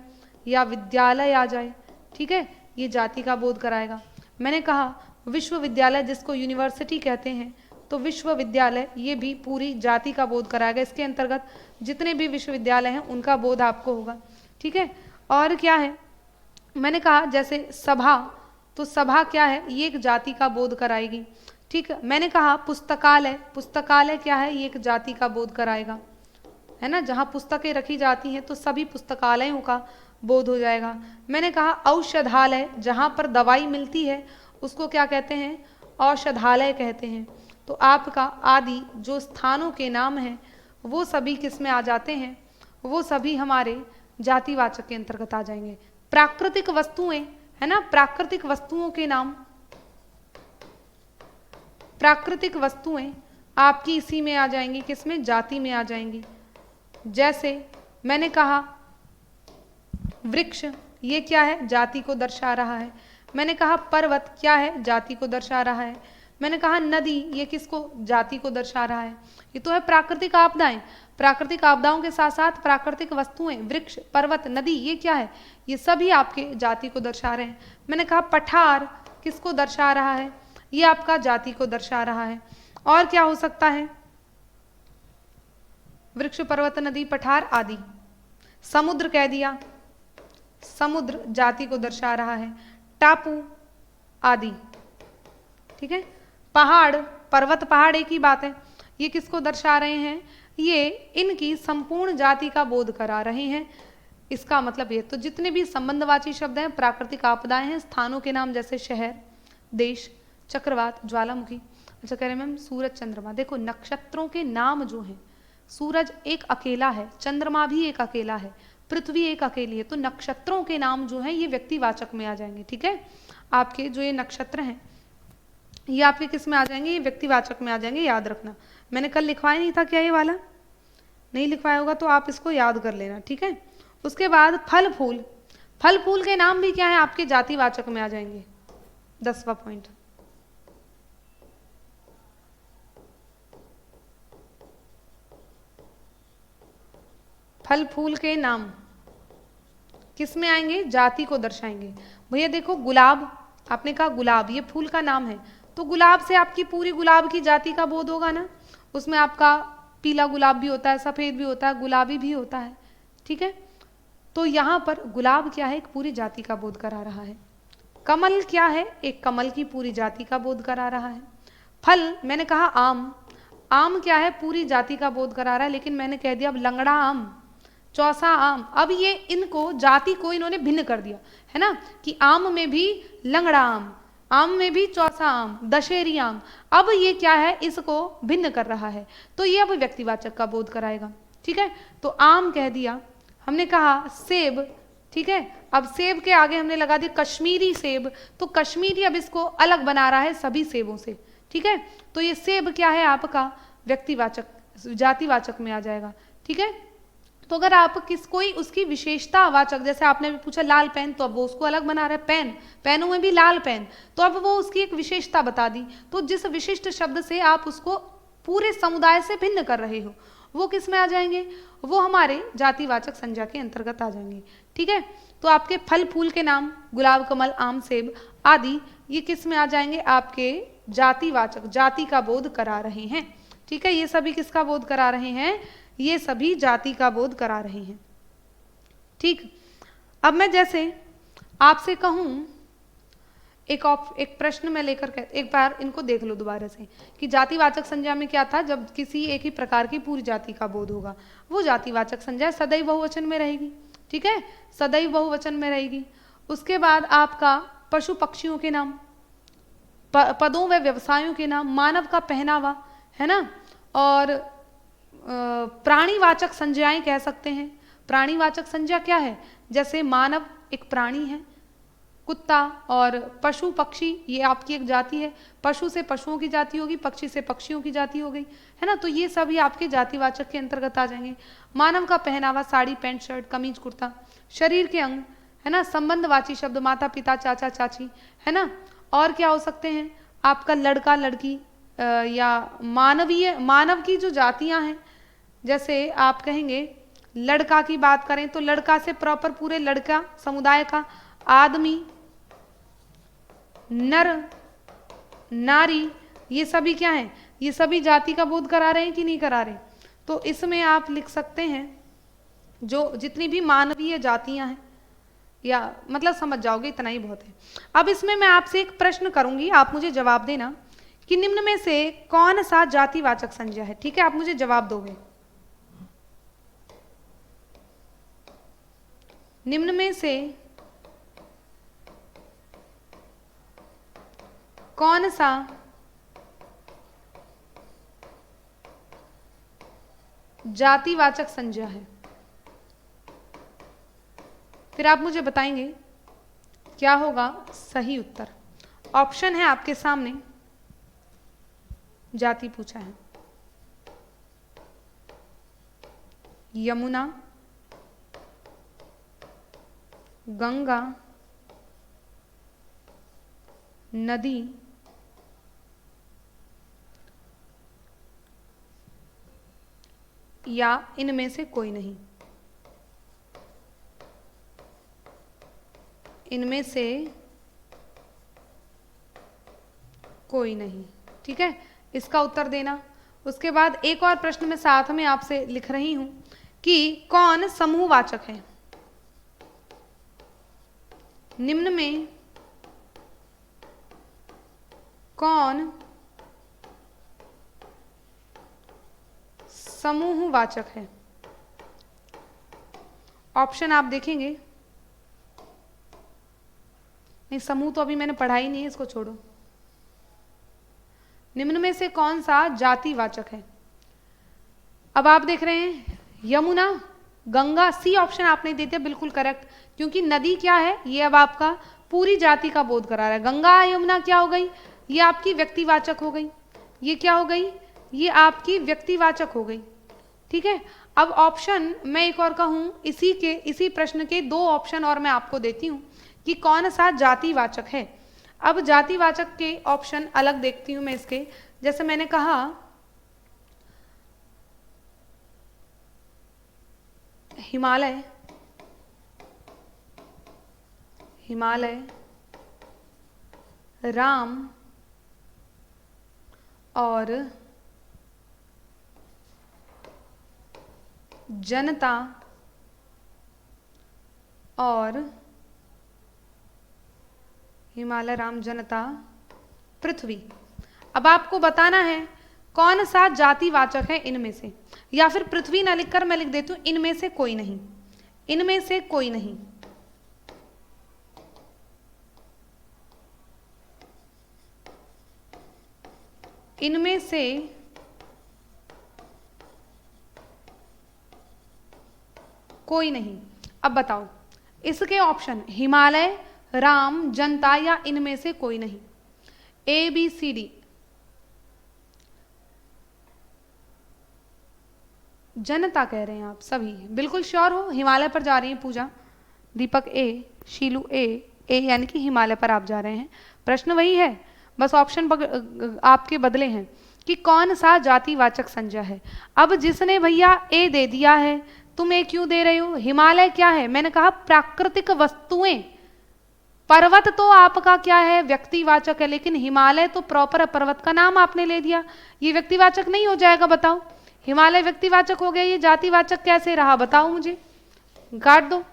या विद्यालय आ जाए, ठीक है, ये जाति का बोध कराएगा। मैंने कहा विश्वविद्यालय, जिसको यूनिवर्सिटी कहते हैं, तो विश्वविद्यालय ये भी पूरी जाति का बोध कराएगा। इसके अंतर्गत जितने भी विश्वविद्यालय हैं उनका बोध आपको होगा, ठीक है। और क्या है? मैंने कहा जैसे सभा, तो सभा क्या है? ये एक जाति का बोध कराएगी, ठीक है। मैंने कहा पुस्तकालय, पुस्तकालय क्या है? ये एक जाति का बोध कराएगा, है ना। जहाँ पुस्तकें रखी जाती हैं तो सभी पुस्तकालयों का बोध हो जाएगा। मैंने कहा औषधालय, जहाँ पर दवाई मिलती है उसको क्या कहते हैं? औषधालय कहते हैं। तो आपका आदि जो स्थानों के नाम हैं वो सभी किस में आ जाते हैं? वो सभी हमारे जातिवाचक के अंतर्गत आ जाएंगे। प्राकृतिक वस्तुएं, है ना, प्राकृतिक वस्तुओं के नाम, प्राकृतिक वस्तुएं आपकी इसी में आ जाएंगी, किसमें? जाति में आ जाएंगी। जैसे मैंने कहा वृक्ष, ये क्या है? जाति को दर्शा रहा है। मैंने कहा पर्वत क्या है? जाति को दर्शा रहा है। मैंने कहा नदी, ये किसको? जाति को दर्शा रहा है। ये तो है प्राकृतिक आपदाएं। प्राकृतिक आपदाओं के साथ साथ प्राकृतिक वस्तुएं, वृक्ष, पर्वत, नदी, ये क्या है? ये सभी आपके जाति को दर्शा रहे हैं। मैंने कहा पठार किसको दर्शा रहा है? ये आपका जाति को दर्शा रहा है। और क्या हो सकता है? वृक्ष, पर्वत, नदी, पठार आदि। समुद्र कह दिया, समुद्र जाति को दर्शा रहा है। टापू आदि, ठीक है। पहाड़, पर्वत, पहाड़ एक ही बात है। ये किसको दर्शा रहे हैं? ये इनकी संपूर्ण जाति का बोध करा रहे हैं। इसका मतलब ये, तो जितने भी संबंधवाची शब्द हैं, प्राकृतिक आपदाएं हैं, स्थानों के नाम जैसे शहर, देश, चक्रवात, ज्वालामुखी। अच्छा कह रहे मैम सूरज, चंद्रमा। देखो नक्षत्रों के नाम जो हैं, सूरज एक अकेला है, चंद्रमा भी एक अकेला है, पृथ्वी एक अकेली है, तो नक्षत्रों के नाम जो हैं ये व्यक्तिवाचक में आ जाएंगे, ठीक है। आपके जो ये नक्षत्र हैं ये आपके किस में आ जाएंगे? ये व्यक्तिवाचक में आ जाएंगे, याद रखना। मैंने कल लिखवाया नहीं था क्या ये वाला? नहीं लिखवाया होगा तो आप इसको याद कर लेना, ठीक है। उसके बाद फल फूल, फल फूल के नाम भी क्या है? आपके जातिवाचक में आ जाएंगे। 10वां पॉइंट, फल फूल के नाम किस में आएंगे? जाति को दर्शाएंगे। भैया देखो गुलाब, आपने कहा गुलाब ये फूल का नाम है, तो गुलाब से आपकी पूरी गुलाब की जाति का बोध होगा ना। उसमें आपका पीला गुलाब भी होता है, सफेद भी होता है, गुलाबी भी होता है, ठीक है। तो यहाँ पर गुलाब क्या है? एक पूरी जाति का बोध करा रहा है। कमल क्या है? एक कमल की पूरी जाति का बोध करा रहा है। फल मैंने कहा आम, आम क्या है? पूरी जाति का बोध करा रहा है, लेकिन मैंने कह दिया अब लंगड़ा आम, चौसा आम। अब ये इनको जाति को इन्होंने भिन्न कर दिया है ना, कि आम में भी लंगड़ा आम, आम में भी चौसा आम, दशहरी आम। अब ये क्या है? इसको भिन्न कर रहा है, तो ये अब व्यक्तिवाचक का बोध कराएगा, ठीक है। तो आम कह दिया। हमने कहा सेब, ठीक है। अब सेब के आगे हमने लगा दिया कश्मीरी सेब, तो कश्मीरी अब इसको अलग बना रहा है सभी सेबों से, ठीक है। तो ये सेब क्या है? आपका व्यक्तिवाचक, जातिवाचक में आ जाएगा, ठीक है। तो अगर आप कोई उसकी विशेषता वाचक, जैसे आपने भी पूछा लाल पेन, तो अब वो उसको अलग बना रहा है, पेन, पेनों में भी लाल पेन, तो अब वो उसकी एक विशेषता बता दी। तो जिस विशिष्ट शब्द से आप उसको पूरे समुदाय से भिन्न कर रहे हो, वो किस में आ जाएंगे? वो हमारे जातिवाचक संज्ञा के अंतर्गत आ जाएंगे, ठीक है। तो आपके फल फूल के नाम गुलाब, कमल, आम, सेब आदि, ये किस में आ जाएंगे? आपके जातिवाचक, जाति का बोध करा रहे हैं, ठीक है। ये सभी किसका बोध करा रहे हैं? ये सभी जाति का बोध करा रहे हैं, ठीक। अब मैं जैसे आपसे कहूं, एक प्रश्न में लेकर के एक बार इनको देख लो दोबारा से, कि जातिवाचक संज्ञा में क्या था? जब किसी एक ही प्रकार की पूरी जाति का बोध होगा, वो जातिवाचक संज्ञा सदैव बहुवचन में रहेगी, ठीक है, सदैव बहुवचन में रहेगी। उसके बाद आपका पशु पक्षियों के नाम, पदों व व्यवसायों के नाम, मानव का पहनावा, है ना, और प्राणीवाचक संज्ञाएं कह सकते हैं। प्राणीवाचक संज्ञा क्या है? जैसे मानव एक प्राणी है, कुत्ता, और पशु पक्षी ये आपकी एक जाति है, पशु से पशुओं की जाति होगी, पक्षी से पक्षियों की जाति हो गई, है ना। तो ये सभी आपके जातिवाचक के अंतर्गत आ जाएंगे। मानव का पहनावा साड़ी, पैंट, शर्ट, कमीज, कुर्ता। शरीर के अंग, है ना, संबंधवाची शब्द माता, पिता, चाचा, चाची, है ना। और क्या हो सकते हैं? आपका लड़का, लड़की, या मानवीय, मानव की जो जातियां हैं, जैसे आप कहेंगे लड़का की बात करें तो लड़का से प्रॉपर पूरे लड़का समुदाय का, आदमी, नर, नारी, ये सभी क्या हैं? ये सभी जाति का बोध करा रहे हैं कि नहीं करा रहे? तो इसमें आप लिख सकते हैं जो जितनी भी मानवीय जातियां हैं, या मतलब समझ जाओगे, इतना ही बहुत है। अब इसमें मैं आपसे एक प्रश्न करूंगी, आप मुझे जवाब देना कि निम्न में से कौन सा जातिवाचक संज्ञा है, ठीक है। आप मुझे जवाब दोगे। निम्न में से कौन सा जातिवाचक संज्ञा है? फिर आप मुझे बताएंगे क्या होगा सही उत्तर। ऑप्शन है आपके सामने, जाति पूछा है। यमुना, गंगा, नदी, या इनमें से कोई नहीं। इनमें से कोई नहीं, ठीक है। इसका उत्तर देना। उसके बाद एक और प्रश्न मैं साथ में आपसे लिख रही हूं कि कौन समूहवाचक है। निम्न में कौन समूहवाचक है। ऑप्शन आप देखेंगे, नहीं समूह तो अभी मैंने पढ़ा ही नहीं है, इसको छोड़ो। निम्न में से कौन सा जातिवाचक है। अब आप देख रहे हैं यमुना, गंगा, सी ऑप्शन आपने दे दिया, बिल्कुल करेक्ट, क्योंकि नदी क्या है, ये अब आपका पूरी जाति का बोध करा रहा है। गंगा यमुना क्या हो गई, ये आपकी व्यक्तिवाचक हो गई। ये क्या हो गई, ये आपकी व्यक्तिवाचक हो गई। ठीक है, अब ऑप्शन मैं एक और कहूं, इसी प्रश्न के दो ऑप्शन और मैं आपको देती हूं कि कौन सा जातिवाचक है। अब जातिवाचक के ऑप्शन अलग देखती हूं मैं इसके, जैसे मैंने कहा हिमालय, हिमालय, राम और जनता और हिमालय, राम, जनता, पृथ्वी। अब आपको बताना है कौन सा जातिवाचक है इनमें से, या फिर पृथ्वी ना लिखकर मैं लिख देती हूं इनमें से कोई नहीं, इनमें से कोई नहीं। इनमें से कोई नहीं। अब बताओ इसके ऑप्शन हिमालय, राम, जनता या इनमें से कोई नहीं। A B C D. जनता कह रहे हैं आप सभी, बिल्कुल श्योर हो। हिमालय पर जा रही है पूजा, दीपक ए, शीलू ए यानी कि हिमालय पर आप जा रहे हैं। प्रश्न वही है, बस ऑप्शन आपके बदले हैं कि कौन सा जातिवाचक संज्ञा है। अब जिसने भैया ए दे दिया है, तुम ए क्यों दे रहे हो। हिमालय क्या है, मैंने कहा प्राकृतिक वस्तुएं। पर्वत तो आपका क्या है, व्यक्तिवाचक है, लेकिन हिमालय तो प्रॉपर पर्वत का नाम आपने ले दिया, ये व्यक्तिवाचक नहीं हो जाएगा। बताओ, हिमालय व्यक्तिवाचक हो गया, ये जातिवाचक कैसे रहा, बताओ मुझे, काट दो।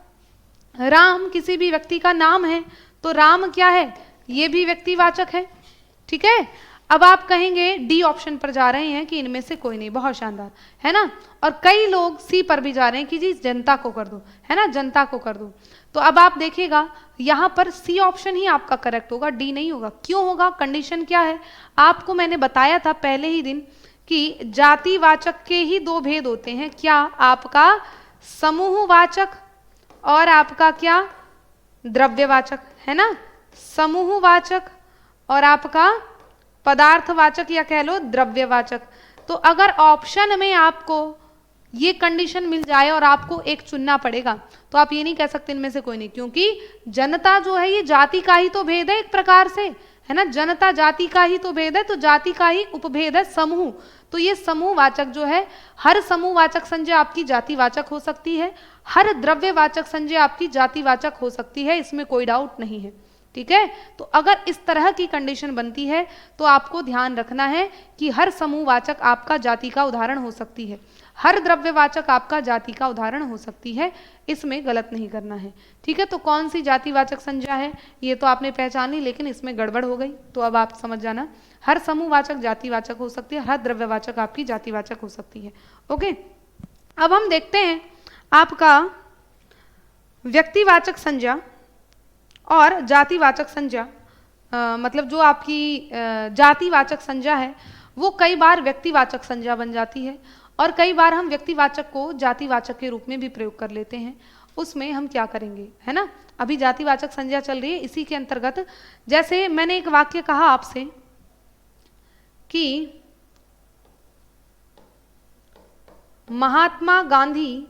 राम किसी भी व्यक्ति का नाम है, तो राम क्या है, ये भी व्यक्तिवाचक है। ठीक है, अब आप कहेंगे डी ऑप्शन पर जा रहे हैं कि इनमें से कोई नहीं, बहुत शानदार है ना। और कई लोग सी पर भी जा रहे हैं कि जी जनता को कर दो, है ना, जनता को कर दो। तो अब आप देखिएगा यहां पर सी ऑप्शन ही आपका करेक्ट होगा, डी नहीं होगा। क्यों होगा, कंडीशन क्या है, आपको मैंने बताया था पहले ही दिन कि जातिवाचक के ही दो भेद होते हैं। क्या, आपका समूहवाचक और आपका क्या, द्रव्यवाचक, है ना। समूहवाचक और आपका पदार्थवाचक या कह लो द्रव्यवाचक। तो अगर ऑप्शन में आपको ये कंडीशन मिल जाए और आपको एक चुनना पड़ेगा, तो आप ये नहीं कह सकते इनमें से कोई नहीं, क्योंकि जनता जो है ये जाति का ही तो भेद है एक प्रकार से, है ना। जनता जाति का ही तो भेद है, तो जाति का ही उपभेद है समूह। तो ये समूहवाचक जो है, हर समूहवाचक संज्ञा आपकी जातिवाचक हो सकती है, हर द्रव्यवाचक संज्ञा आपकी जातिवाचक हो सकती है, इसमें कोई डाउट नहीं है। ठीक है, तो अगर इस तरह की कंडीशन बनती है तो आपको ध्यान रखना है कि हर समूहवाचक आपका जाति का उदाहरण हो सकती है, हर द्रव्यवाचक आपका जाति का उदाहरण हो सकती है, इसमें गलत नहीं करना है। ठीक है, तो कौन सी जातिवाचक संज्ञा है ये तो आपने पहचान ली, लेकिन इसमें गड़बड़ हो गई, तो अब आप समझ जाना, हर समूहवाचक जातिवाचक हो सकती है, हर द्रव्यवाचक आपकी जातिवाचक हो सकती है। ओके, अब हम देखते हैं आपका व्यक्तिवाचक संज्ञा और जातिवाचक संज्ञा, मतलब जो आपकी जातिवाचक संज्ञा है वो कई बार व्यक्तिवाचक संज्ञा बन जाती है, और कई बार हम व्यक्तिवाचक को जातिवाचक के रूप में भी प्रयोग कर लेते हैं। उसमें हम क्या करेंगे, है ना, अभी जातिवाचक संज्ञा चल रही है, इसी के अंतर्गत जैसे मैंने एक वाक्य कहा आपसे कि महात्मा गांधी,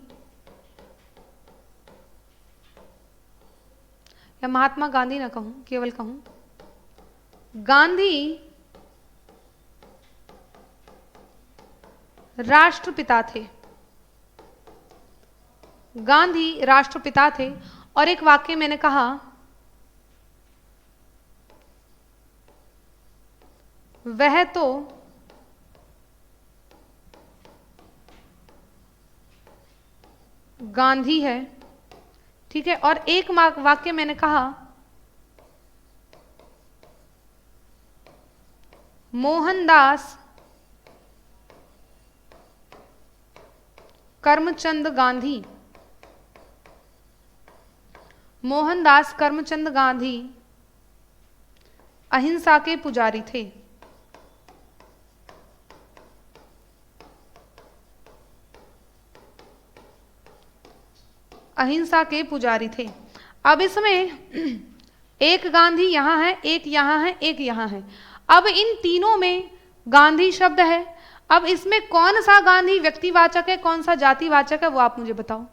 या महात्मा गांधी ना कहूं, केवल कहूं गांधी राष्ट्रपिता थे, गांधी राष्ट्रपिता थे। और एक वाक्य मैंने कहा वह तो गांधी है, ठीक है। और एक वाक्य मैंने कहा मोहनदास करमचंद गांधी। मोहनदास करमचंद गांधी अहिंसा के पुजारी थे। अहिंसा के पुजारी थे। अब इसमें एक गांधी यहां है, एक यहां है, एक यहां है। अब इन तीनों में गांधी शब्द है। अब इसमें कौन सा गांधी व्यक्तिवाचक है, कौन सा जातिवाचक है, वो आप मुझे बताओ,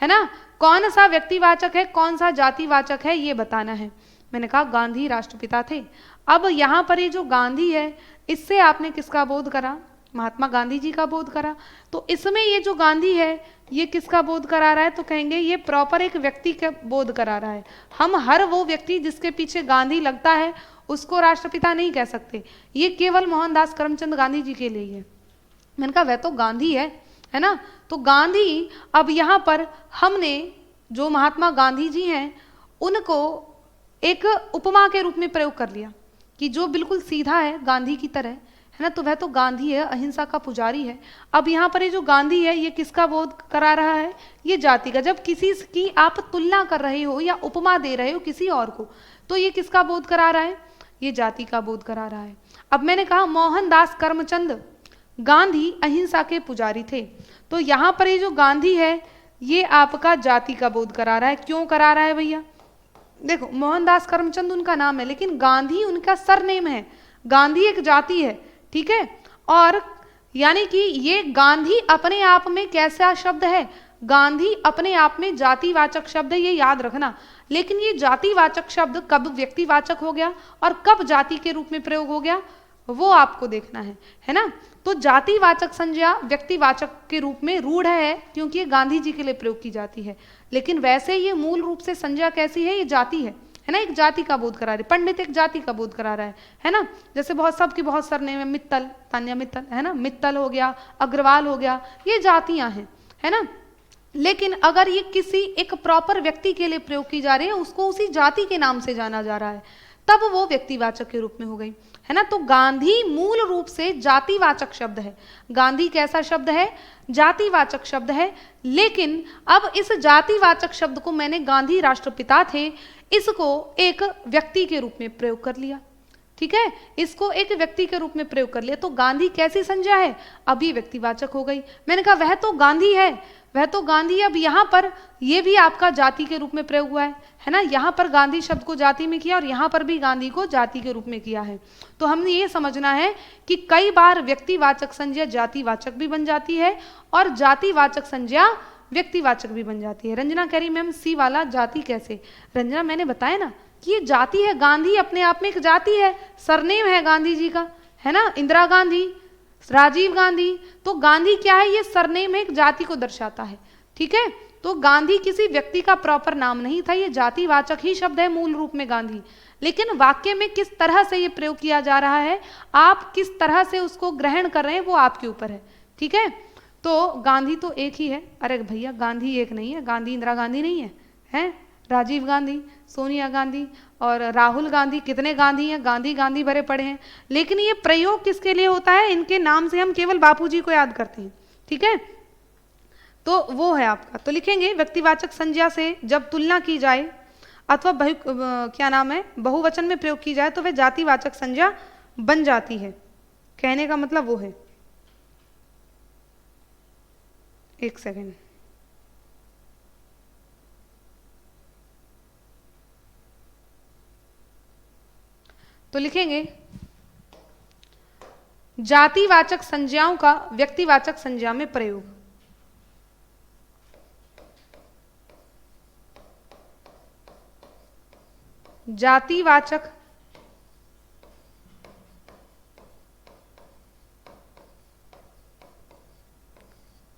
है ना। कौन सा व्यक्तिवाचक है, कौन सा जातिवाचक है, ये बताना है। मैंने कहा गांधी राष्ट्रपिता थे। अब यहां पर ये जो गांधी है, इससे आपने किसका बोध करा? महात्मा गांधी जी का बोध करा। तो इसमें ये जो गांधी है, ये किसका बोध करा रहा है? तो कहेंगे ये प्रॉपर एक व्यक्ति का बोध करा रहा है। हम हर वो व्यक्ति जिसके पीछे गांधी लगता है उसको राष्ट्रपिता नहीं कह सकते। ये केवल मोहनदास करमचंद गांधी जी के लिए ही है। मैंने कहा वह तो गांधी है ना। तो गांधी, अब यहाँ पर हमने जो महात्मा गांधी जी हैं उनको एक उपमा के रूप में प्रयोग कर लिया कि जो बिल्कुल सीधा है गांधी की तरह, है ना, तो वह तो गांधी है, अहिंसा का पुजारी है। अब यहाँ पर ये जो गांधी है ये किसका बोध करा रहा है? ये जाति का। जब किसी की आप तुलना कर रहे हो या उपमा दे रहे हो किसी और को, तो ये किसका बोध करा रहा है? ये जाति का बोध करा रहा है। अब मैंने कहा मोहनदास करमचंद गांधी अहिंसा के पुजारी थे, तो यहाँ पर ये जो गांधी है ये आपका जाति का बोध करा रहा है। क्यों करा रहा है भैया? देखो, मोहनदास करमचंद उनका नाम है, लेकिन गांधी उनका सरनेम है। गांधी एक जाति है, ठीक है। और यानी कि ये गांधी अपने आप में कैसा शब्द है? गांधी अपने आप में जातिवाचक शब्द है, ये याद रखना। लेकिन ये जातिवाचक शब्द कब व्यक्तिवाचक हो गया और कब जाति के रूप में प्रयोग हो गया, वो आपको देखना है ना। तो जातिवाचक संज्ञा व्यक्तिवाचक के रूप में रूढ़ है, क्योंकि ये गांधी जी के लिए प्रयोग की जाती है। लेकिन वैसे ये मूल रूप से संज्ञा कैसी है? ये जाति है ना। एक जाति का बोध करा रहे, पंडित एक जाति का बोध करा रहा है ना। जैसे बहुत सबकी बहुत सरनेम है, मित्तल, तान्या मित्तल, है ना, मित्तल हो गया, अग्रवाल हो गया, ये जातियां हैं, है ना। लेकिन अगर ये किसी एक प्रॉपर व्यक्ति के लिए प्रयोग की जा रही है, उसको उसी जाति के नाम से जाना जा रहा है, तब वो व्यक्तिवाचक के रूप में हो गई, है ना। तो गांधी मूल रूप से जातिवाचक शब्द है। गांधी कैसा शब्द है? जातिवाचक शब्द है। लेकिन अब इस जातिवाचक शब्द को मैंने गांधी राष्ट्रपिता थे, इसको एक व्यक्ति के रूप में प्रयोग कर लिया, ठीक है। इसको एक व्यक्ति के रूप में प्रयोग कर लिया, तो गांधी कैसी संज्ञा है? अब ये व्यक्तिवाचक हो गई। मैंने कहा वह तो गांधी है, वह तो गांधी। अब यहाँ पर ये भी आपका जाति के रूप में प्रयोग हुआ है ना। यहाँ पर गांधी शब्द को जाति में किया और यहाँ पर भी गांधी को जाति के रूप में किया है। तो हमने ये समझना है कि कई बार व्यक्तिवाचक संज्ञा जातिवाचक भी बन जाती है और जातिवाचक संज्ञा व्यक्तिवाचक भी बन जाती है। रंजना कह रही मैम सी वाला जाति कैसे? रंजना मैंने बताया ना कि ये जाति है। गांधी अपने आप में एक जाति है, सरनेम है गांधी जी का, है ना। इंदिरा गांधी, राजीव गांधी, तो गांधी क्या है? ये सरनेम एक जाति को दर्शाता है, ठीक है। तो गांधी किसी व्यक्ति का प्रॉपर नाम नहीं था, ये जातिवाचक ही शब्द है मूल रूप में गांधी। लेकिन वाक्य में किस तरह से ये प्रयोग किया जा रहा है, आप किस तरह से उसको ग्रहण कर रहे हैं, वो आपके ऊपर है, ठीक है। तो गांधी तो एक ही है। अरे भैया गांधी एक नहीं है, गांधी इंदिरा गांधी नहीं है, हैं राजीव गांधी, सोनिया गांधी और राहुल गांधी, कितने गांधी हैं? गांधी गांधी भरे पड़े हैं। लेकिन ये प्रयोग किसके लिए होता है? इनके नाम से हम केवल बापूजी को याद करते हैं, ठीक है। तो वो है आपका। तो लिखेंगे व्यक्तिवाचक संज्ञा से जब तुलना की जाए अथवा क्या नाम है बहुवचन में प्रयोग की जाए तो वह जातिवाचक संज्ञा बन जाती है। कहने का मतलब वो है। एक सेकेंड, तो लिखेंगे जातिवाचक संज्ञाओं का व्यक्तिवाचक संज्ञा में प्रयोग। जातिवाचक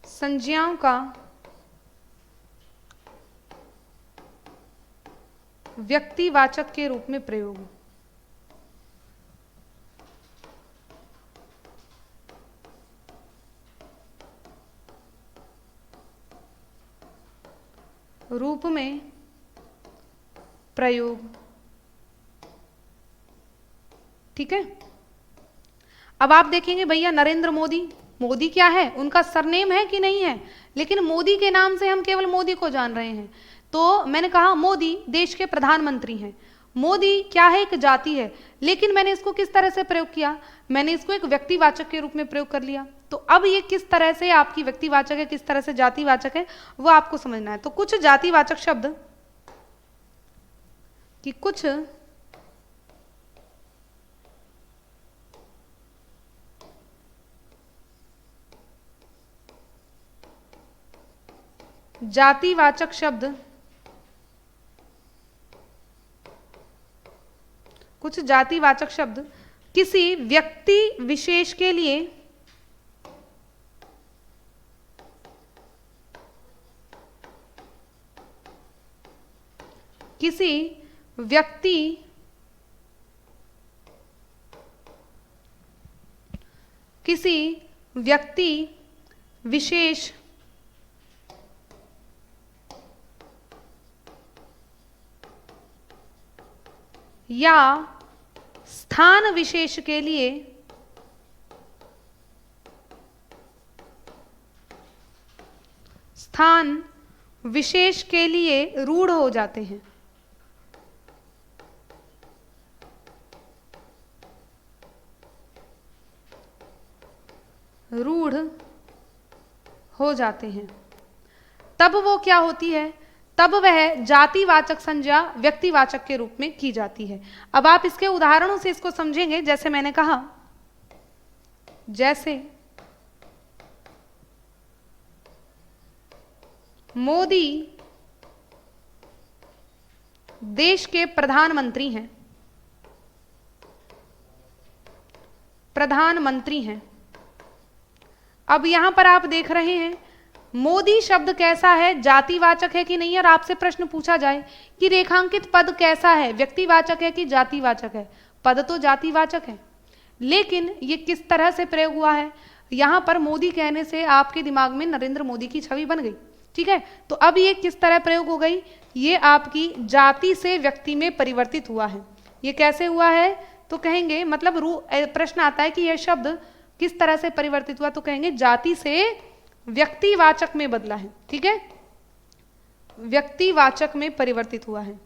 संज्ञाओं का व्यक्तिवाचक के रूप में प्रयोग। रूप में प्रयोग। ठीक है। अब आप देखेंगे भैया नरेंद्र मोदी, मोदी क्या है, उनका सरनेम है कि नहीं है, लेकिन मोदी के नाम से हम केवल मोदी को जान रहे हैं। तो मैंने कहा मोदी देश के प्रधानमंत्री हैं। मोदी क्या है, एक जाति है, लेकिन मैंने इसको किस तरह से प्रयोग किया, मैंने इसको एक व्यक्तिवाचक के रूप में प्रयोग कर लिया। तो अब ये किस तरह से आपकी व्यक्तिवाचक है, किस तरह से जातिवाचक है, वो आपको समझना है। तो कुछ जातिवाचक शब्द कि कुछ जातिवाचक शब्द, कुछ जातिवाचक शब्द किसी व्यक्ति विशेष के लिए किसी व्यक्ति विशेष या स्थान विशेष के लिए रूढ़ हो जाते हैं। रूढ़ हो जाते हैं, तब वो क्या होती है, तब वह जातिवाचक संज्ञा व्यक्तिवाचक के रूप में की जाती है। अब आप इसके उदाहरणों से इसको समझेंगे। जैसे मैंने कहा, जैसे मोदी देश के प्रधानमंत्री हैं। अब यहां पर आप देख रहे हैं मोदी शब्द कैसा है, जातिवाचक है कि नहीं। और आपसे प्रश्न पूछा जाए कि रेखांकित पद कैसा है, व्यक्तिवाचक है कि जातिवाचक है, पद तो जातिवाचक है, लेकिन ये किस तरह से प्रयोग हुआ है। यहां पर मोदी कहने से आपके दिमाग में नरेंद्र मोदी की छवि बन गई। ठीक है, तो अब ये किस तरह प्रयोग हो गई, ये आपकी जाति से व्यक्ति में परिवर्तित हुआ है। ये कैसे हुआ है, तो कहेंगे मतलब प्रश्न आता है कि यह शब्द किस तरह से परिवर्तित हुआ, तो कहेंगे जाति से व्यक्तिवाचक में बदला है। ठीक है, व्यक्तिवाचक में परिवर्तित हुआ है।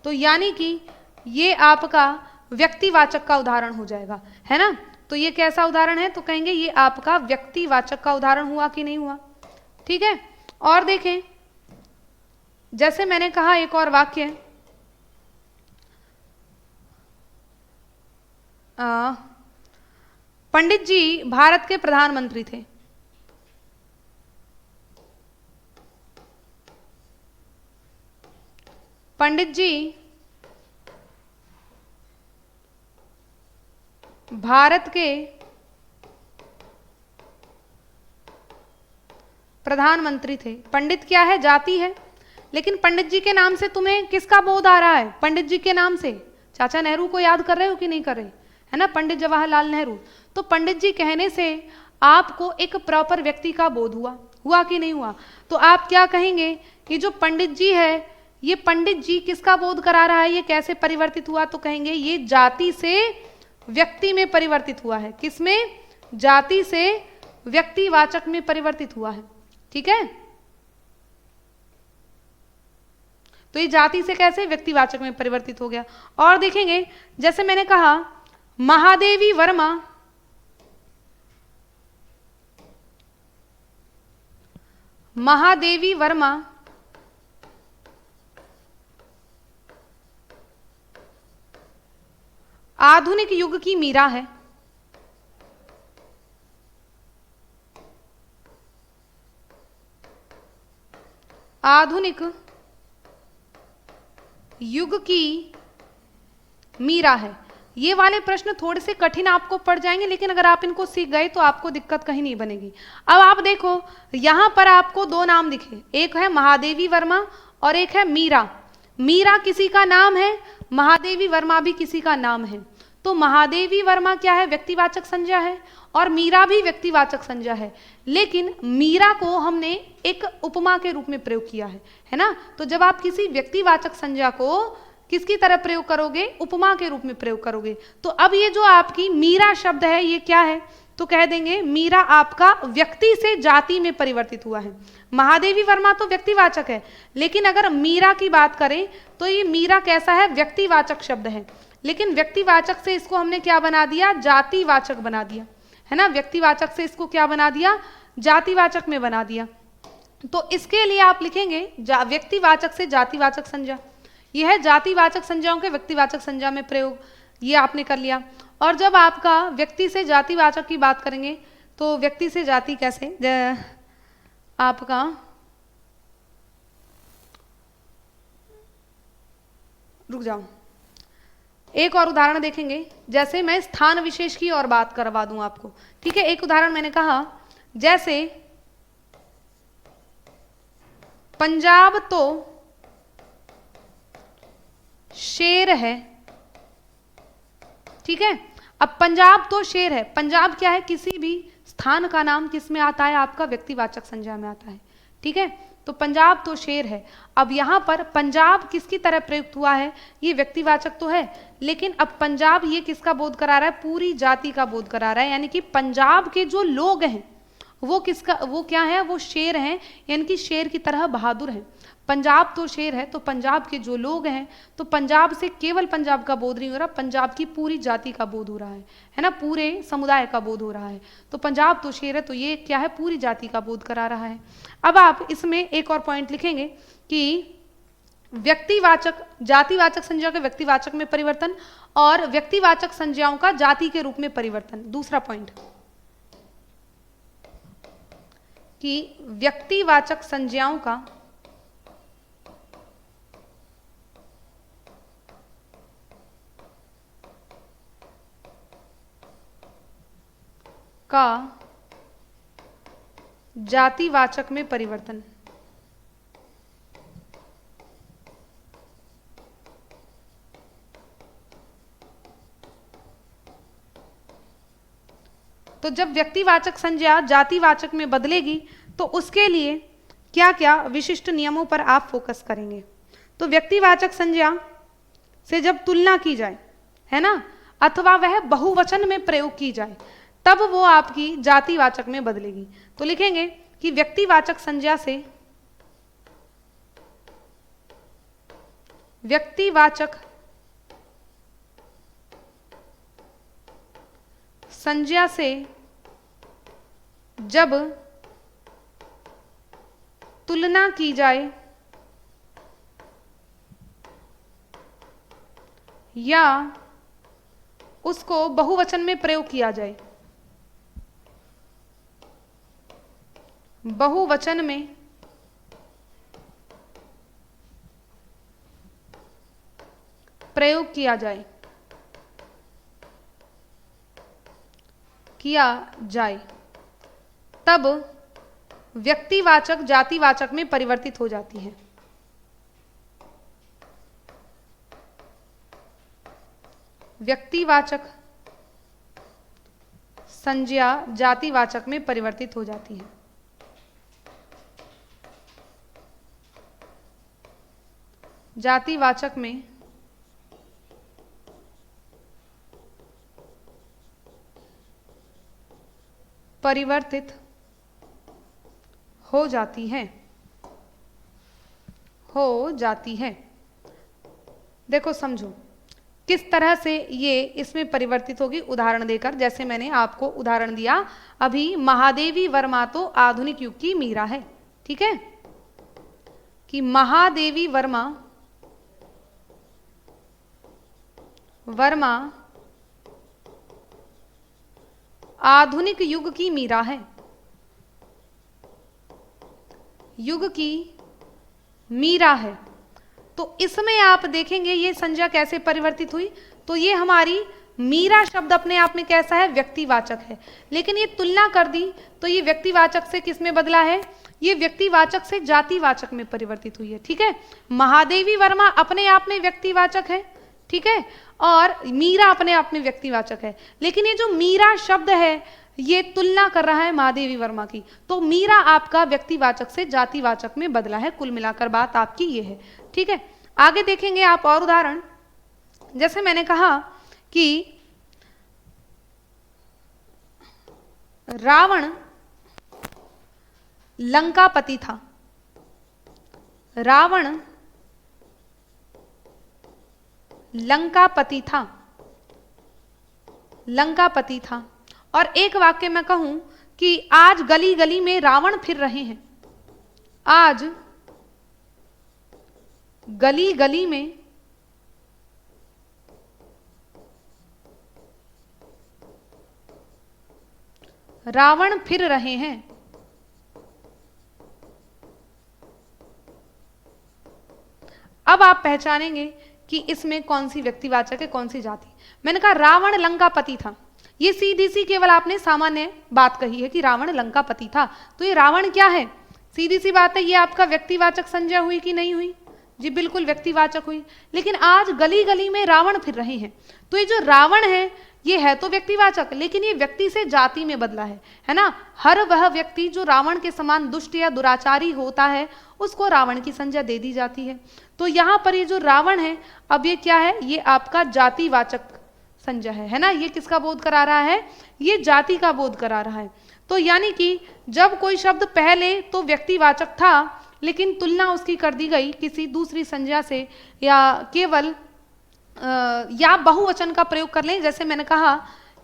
तो यानी कि ये आपका व्यक्तिवाचक का उदाहरण हो जाएगा, है ना। तो ये कैसा उदाहरण है, तो कहेंगे ये आपका व्यक्तिवाचक का उदाहरण हुआ कि नहीं हुआ। ठीक है, और देखें, जैसे मैंने कहा एक और वाक्य, पंडित जी भारत के प्रधानमंत्री थे। पंडित जी भारत के प्रधानमंत्री थे। पंडित क्या है, जाति है, लेकिन पंडित जी के नाम से तुम्हें किसका बोध आ रहा है, पंडित जी के नाम से चाचा नेहरू को याद कर रहे हो कि नहीं कर रहे, है ना, पंडित जवाहरलाल नेहरू। तो पंडित जी कहने से आपको एक प्रॉपर व्यक्ति का बोध हुआ कि नहीं हुआ। तो आप क्या कहेंगे कि जो पंडित जी है, ये पंडित जी किसका बोध करा रहा है, ये कैसे परिवर्तित हुआ, तो कहेंगे ये जाति से व्यक्ति में परिवर्तित हुआ है। किसमें, जाति से व्यक्तिवाचक में परिवर्तित हुआ है। ठीक है, तो ये जाति से कैसे व्यक्तिवाचक में परिवर्तित हो गया। और देखेंगे, जैसे मैंने कहा महादेवी वर्मा आधुनिक युग की मीरा है। आधुनिक युग की मीरा है। ये वाले प्रश्न थोड़े से कठिन आपको पड़ जाएंगे, लेकिन अगर आप इनको सीख गए तो आपको दिक्कत कहीं नहीं बनेगी। अब आप देखो, यहां पर आपको दो नाम दिखे, एक है महादेवी वर्मा और एक है मीरा। मीरा किसी का नाम है, महादेवी वर्मा भी किसी का नाम है। तो महादेवी वर्मा क्या है, व्यक्तिवाचक संज्ञा है, और मीरा भी व्यक्तिवाचक संज्ञा है, लेकिन मीरा को हमने एक उपमा के रूप में प्रयोग किया है ना। तो जब आप किसी व्यक्तिवाचक संज्ञा को किसकी तरह प्रयोग करोगे, उपमा के रूप में प्रयोग करोगे। तो अब ये जो आपकी मीरा शब्द है ये क्या है, तो कह देंगे मीरा आपका व्यक्ति से जाति में परिवर्तित हुआ है। महादेवी वर्मा तो व्यक्तिवाचक है, लेकिन अगर मीरा की बात करें तो ये मीरा कैसा है, व्यक्तिवाचक शब्द है, लेकिन व्यक्तिवाचक से इसको हमने क्या बना दिया, जातिवाचक बना दिया, है ना। व्यक्तिवाचक से इसको क्या बना दिया, जातिवाचक में बना दिया। तो इसके लिए आप लिखेंगे व्यक्तिवाचक से जातिवाचक संज्ञा, यह है जातिवाचक संज्ञाओं के व्यक्तिवाचक संज्ञा में प्रयोग, ये आपने कर लिया। और जब आपका व्यक्ति से जातिवाचक की बात करेंगे तो व्यक्ति से जाति कैसे, आपका रुक जाओ, एक और उदाहरण देखेंगे। जैसे मैं स्थान विशेष की और बात करवा दूं आपको, ठीक है। एक उदाहरण मैंने कहा, जैसे पंजाब तो शेर है, ठीक है। अब पंजाब तो शेर है, पंजाब क्या है, किसी भी स्थान का नाम किस में आता है, आपका व्यक्तिवाचक संज्ञा में आता है, ठीक है। तो पंजाब तो शेर है। अब यहां पर पंजाब किसकी तरह प्रयुक्त हुआ है, ये व्यक्तिवाचक तो है, लेकिन अब पंजाब ये किसका बोध करा रहा है, पूरी जाति का बोध करा रहा है, यानी कि पंजाब के जो लोग हैं वो किसका, वो क्या है, वो शेर हैं, यानी कि शेर की तरह बहादुर हैं। पंजाब तो शेर है, तो पंजाब के जो लोग हैं, तो पंजाब से केवल पंजाब का बोध नहीं हो रहा, पंजाब की पूरी जाति का बोध हो रहा है ना, पूरे समुदाय का बोध हो रहा है। तो पंजाब तो शेर है, तो ये क्या है, पूरी जाति का बोध करा रहा है। अब आप इसमें एक और पॉइंट लिखेंगे कि व्यक्तिवाचक, जातिवाचक संज्ञा के व्यक्तिवाचक में परिवर्तन और व्यक्तिवाचक संज्ञाओं का जाति के रूप में परिवर्तन। दूसरा पॉइंट कि व्यक्तिवाचक संज्ञाओं का जातिवाचक में परिवर्तन। तो जब व्यक्तिवाचक संज्ञा जातिवाचक में बदलेगी तो उसके लिए क्या क्या विशिष्ट नियमों पर आप फोकस करेंगे। तो व्यक्तिवाचक संज्ञा से जब तुलना की जाए, है ना, अथवा वह बहुवचन में प्रयोग की जाए, तब वो आपकी जातिवाचक में बदलेगी। तो लिखेंगे कि व्यक्तिवाचक संज्ञा से, व्यक्तिवाचक संज्ञा से जब तुलना की जाए या उसको बहुवचन में प्रयोग किया जाए, बहुवचन में प्रयोग किया जाए, तब व्यक्तिवाचक जातिवाचक में परिवर्तित हो जाती है। व्यक्तिवाचक संज्ञा जातिवाचक में परिवर्तित हो जाती है। जातिवाचक में परिवर्तित हो जाती है। देखो समझो किस तरह से ये इसमें परिवर्तित होगी, उदाहरण देकर। जैसे मैंने आपको उदाहरण दिया अभी, महादेवी वर्मा तो आधुनिक युग की मीरा है, ठीक है, कि महादेवी वर्मा आधुनिक युग की मीरा है, युग की मीरा है। तो इसमें आप देखेंगे ये संज्ञा कैसे परिवर्तित हुई। तो ये हमारी मीरा शब्द अपने आप में कैसा है, व्यक्तिवाचक है, लेकिन ये तुलना कर दी तो ये व्यक्तिवाचक से किस में बदला है, ये व्यक्तिवाचक से जातिवाचक में परिवर्तित हुई है, ठीक है। महादेवी वर्मा अपने आप में व्यक्तिवाचक है, ठीक है। और मीरा अपने आप में व्यक्तिवाचक है, लेकिन ये जो मीरा शब्द है ये तुलना कर रहा है महादेवी वर्मा की, तो मीरा आपका व्यक्तिवाचक से जातिवाचक में बदला है। कुल मिलाकर बात आपकी ये है, ठीक है। आगे देखेंगे आप और उदाहरण। जैसे मैंने कहा कि रावण लंकापति था, रावण लंकापति था, लंकापति था। और एक वाक्य में कहूं कि आज गली गली में रावण फिर रहे हैं, आज गली गली में रावण फिर रहे हैं। अब आप पहचानेंगे कि इसमें कौन सी व्यक्तिवाचक है, कौन सी जाति। मैंने कहा रावण लंकापति था, ये सीधी सी केवल आपने सामान्य बात कही है कि रावण लंकापति था, तो ये रावण क्या है, सीधी सी बात है, ये आपका व्यक्तिवाचक संज्ञा हुई कि नहीं हुई? जी बिल्कुल व्यक्तिवाचक हुई। लेकिन आज गली गली में रावण फिर रहे हैं, तो ये जो रावण है ये है तो व्यक्तिवाचक, लेकिन ये व्यक्ति से जाति में बदला है ना। हर वह व्यक्ति जो रावण के समान दुष्ट या दुराचारी होता है उसको रावण की संज्ञा दे दी जाती है। तो यहाँ पर ये जो रावण है अब ये क्या है, ये आपका जातिवाचक संज्ञा है ना। ये किसका बोध करा रहा है, ये जाति का बोध करा रहा है। तो यानी कि जब कोई शब्द पहले तो व्यक्तिवाचक था लेकिन तुलना उसकी कर दी गई किसी दूसरी संज्ञा से, या केवल या बहुवचन का प्रयोग कर लें। जैसे मैंने कहा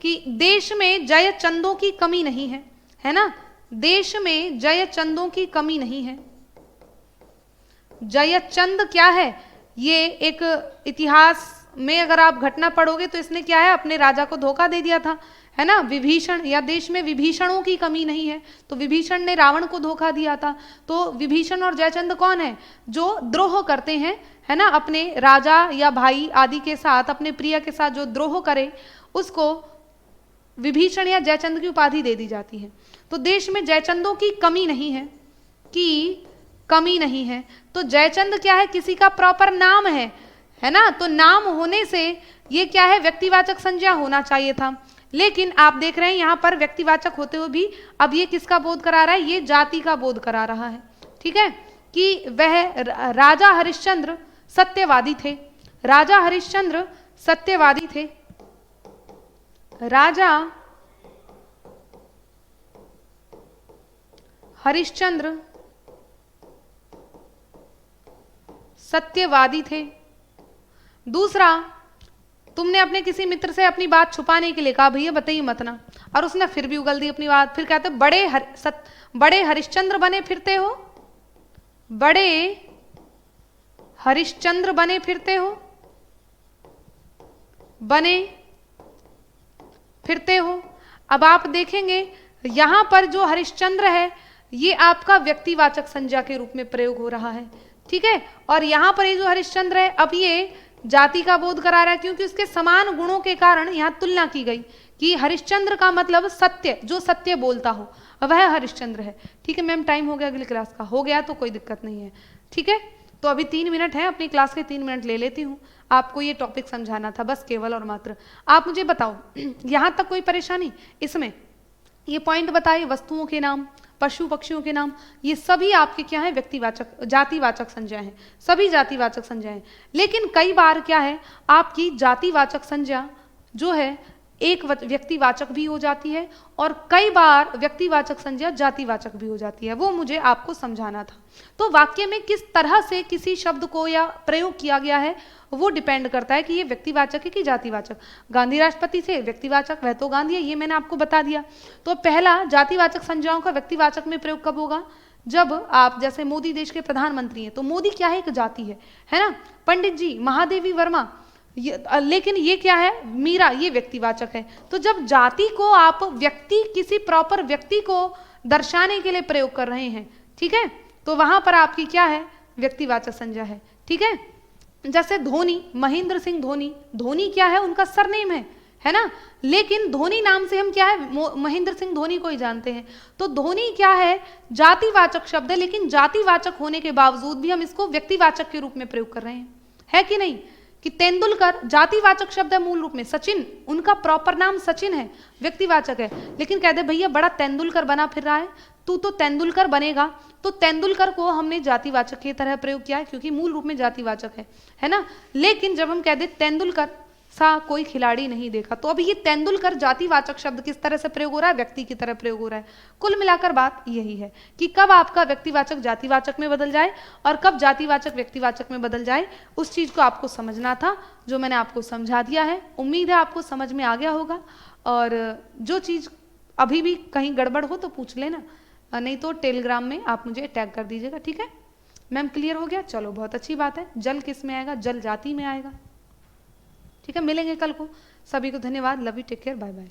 कि देश में जय चंदों की कमी नहीं है ना, देश में जय चंदों की कमी नहीं है। जयचंद क्या है, ये एक इतिहास में अगर आप घटना पढ़ोगे तो इसने क्या है, अपने राजा को धोखा दे दिया था, है ना। विभीषण, या देश में विभीषणों की कमी नहीं है, तो विभीषण ने रावण को धोखा दिया था। तो विभीषण और जयचंद कौन है, जो द्रोह करते हैं, है ना, अपने राजा या भाई आदि के साथ, अपने प्रिय के साथ जो द्रोह करे उसको विभीषण या जयचंद की उपाधि दे दी जाती है। तो देश में जयचंदों की कमी नहीं है, की कमी नहीं है। तो जयचंद क्या है, किसी का प्रॉपर नाम है ना। तो नाम होने से ये क्या है, व्यक्तिवाचक संज्ञा होना चाहिए था, लेकिन आप देख रहे हैं यहाँ पर व्यक्तिवाचक होते हुए भी अब ये किसका बोध करा रहा है, ये जाति का बोध करा रहा है। ठीक है, कि वह राजा हरिश्चंद्र सत्यवादी थे, राजा हरिश्चंद्र सत्यवादी थे, राजा हरिश्चंद्र सत्यवादी थे। दूसरा, तुमने अपने किसी मित्र से अपनी बात छुपाने के लिए कहा भैया बताइए मत ना, और उसने फिर भी उगल दी अपनी बात। फिर कहते बड़े हरिश्चंद्र बने फिरते हो, बड़े हरिश्चंद्र बने फिरते हो, बने फिरते हो। अब आप देखेंगे यहां पर जो हरिश्चंद्र है ये आपका व्यक्तिवाचक संज्ञा के रूप में प्रयोग हो रहा है। ठीक है, और यहां पर ये जो हरिश्चंद्र है अब ये जाति का बोध करा रहा है, क्योंकि उसके समान गुणों के कारण यहां तुलना की गई कि हरिश्चंद्र का मतलब सत्य, जो सत्य बोलता हो वह हरिश्चंद्र है। ठीक है मैम, टाइम हो गया अगली क्लास का, हो गया तो कोई दिक्कत नहीं है। ठीक है, तो अभी 3 मिनट है, अपनी क्लास के 3 मिनट ले लेती हूँ। आपको ये टॉपिक समझाना था बस, केवल और मात्र। आप मुझे बताओ यहाँ तक कोई परेशानी इसमें? ये पॉइंट बताइए, वस्तुओं के नाम, पशु पक्षियों के नाम, ये सभी आपके क्या है, व्यक्तिवाचक जातिवाचक संज्ञा हैं, सभी जातिवाचक संज्ञा हैं। लेकिन कई बार क्या है, आपकी जातिवाचक संज्ञा जो है एक व्यक्तिवाचक भी हो जाती है, और कई बार व्यक्तिवाचक संज्ञा जातिवाचक भी हो जाती है। वो मुझे आपको समझाना था। तो वाक्य में किस तरह से किसी शब्द को या प्रयोग किया गया है वो डिपेंड करता है कि ये व्यक्तिवाचक है कि जातिवाचक। गांधी राष्ट्रपति थे, व्यक्तिवाचक, वह तो गांधी है, ये मैंने आपको बता दिया। तो पहला जातिवाचक संज्ञाओं का व्यक्तिवाचक में प्रयोग कब होगा, जब आप जैसे मोदी देश के प्रधानमंत्री हैं, तो मोदी क्या है, एक जाति है ना। पंडित जी, महादेवी वर्मा, लेकिन ये क्या है, मीरा, ये व्यक्तिवाचक है। तो जब जाति को आप व्यक्ति, किसी प्रॉपर व्यक्ति को दर्शाने के लिए प्रयोग कर रहे हैं, ठीक है, तो वहां पर आपकी क्या है, व्यक्तिवाचक संज्ञा है। ठीक है, जैसे धोनी, महेंद्र सिंह धोनी, धोनी क्या है, उनका सरनेम है ना, लेकिन धोनी नाम से हम क्या है, महेंद्र सिंह धोनी को ही जानते हैं। तो धोनी क्या है, जातिवाचक शब्द है, लेकिन जातिवाचक होने के बावजूद भी हम इसको व्यक्तिवाचक के रूप में प्रयोग कर रहे हैं, है कि नहीं। कि तेंदुलकर जातिवाचक शब्द है मूल रूप में, सचिन उनका प्रॉपर नाम सचिन है, व्यक्तिवाचक है, लेकिन कहते भैया बड़ा तेंदुलकर बना फिर रहा है, तू तो तेंदुलकर बनेगा, तो तेंदुलकर को हमने जातिवाचक की तरह प्रयोग किया है क्योंकि मूल रूप में जातिवाचक है ना। लेकिन जब हम कह दे तेंदुलकर सा कोई खिलाड़ी नहीं देखा, तो अभी ये तेंदुलकर जातिवाचक शब्द किस तरह से प्रयोग हो रहा है, व्यक्ति की तरह प्रयोग हो रहा है। कुल मिलाकर बात यही है कि कब आपका व्यक्तिवाचक जातिवाचक में बदल जाए और कब जातिवाचक व्यक्तिवाचक में बदल जाए, उस चीज को आपको समझना था, जो मैंने आपको समझा दिया है। उम्मीद है आपको समझ में आ गया होगा, और जो चीज अभी भी कहीं गड़बड़ हो तो पूछ लेना, नहीं तो टेलीग्राम में आप मुझे टैग कर दीजिएगा, ठीक है। मैम क्लियर हो गया, चलो बहुत अच्छी बात है। जल किस में आएगा, जल जाति में आएगा, ठीक है। मिलेंगे कल को, सभी को धन्यवाद, love you, take care, bye bye.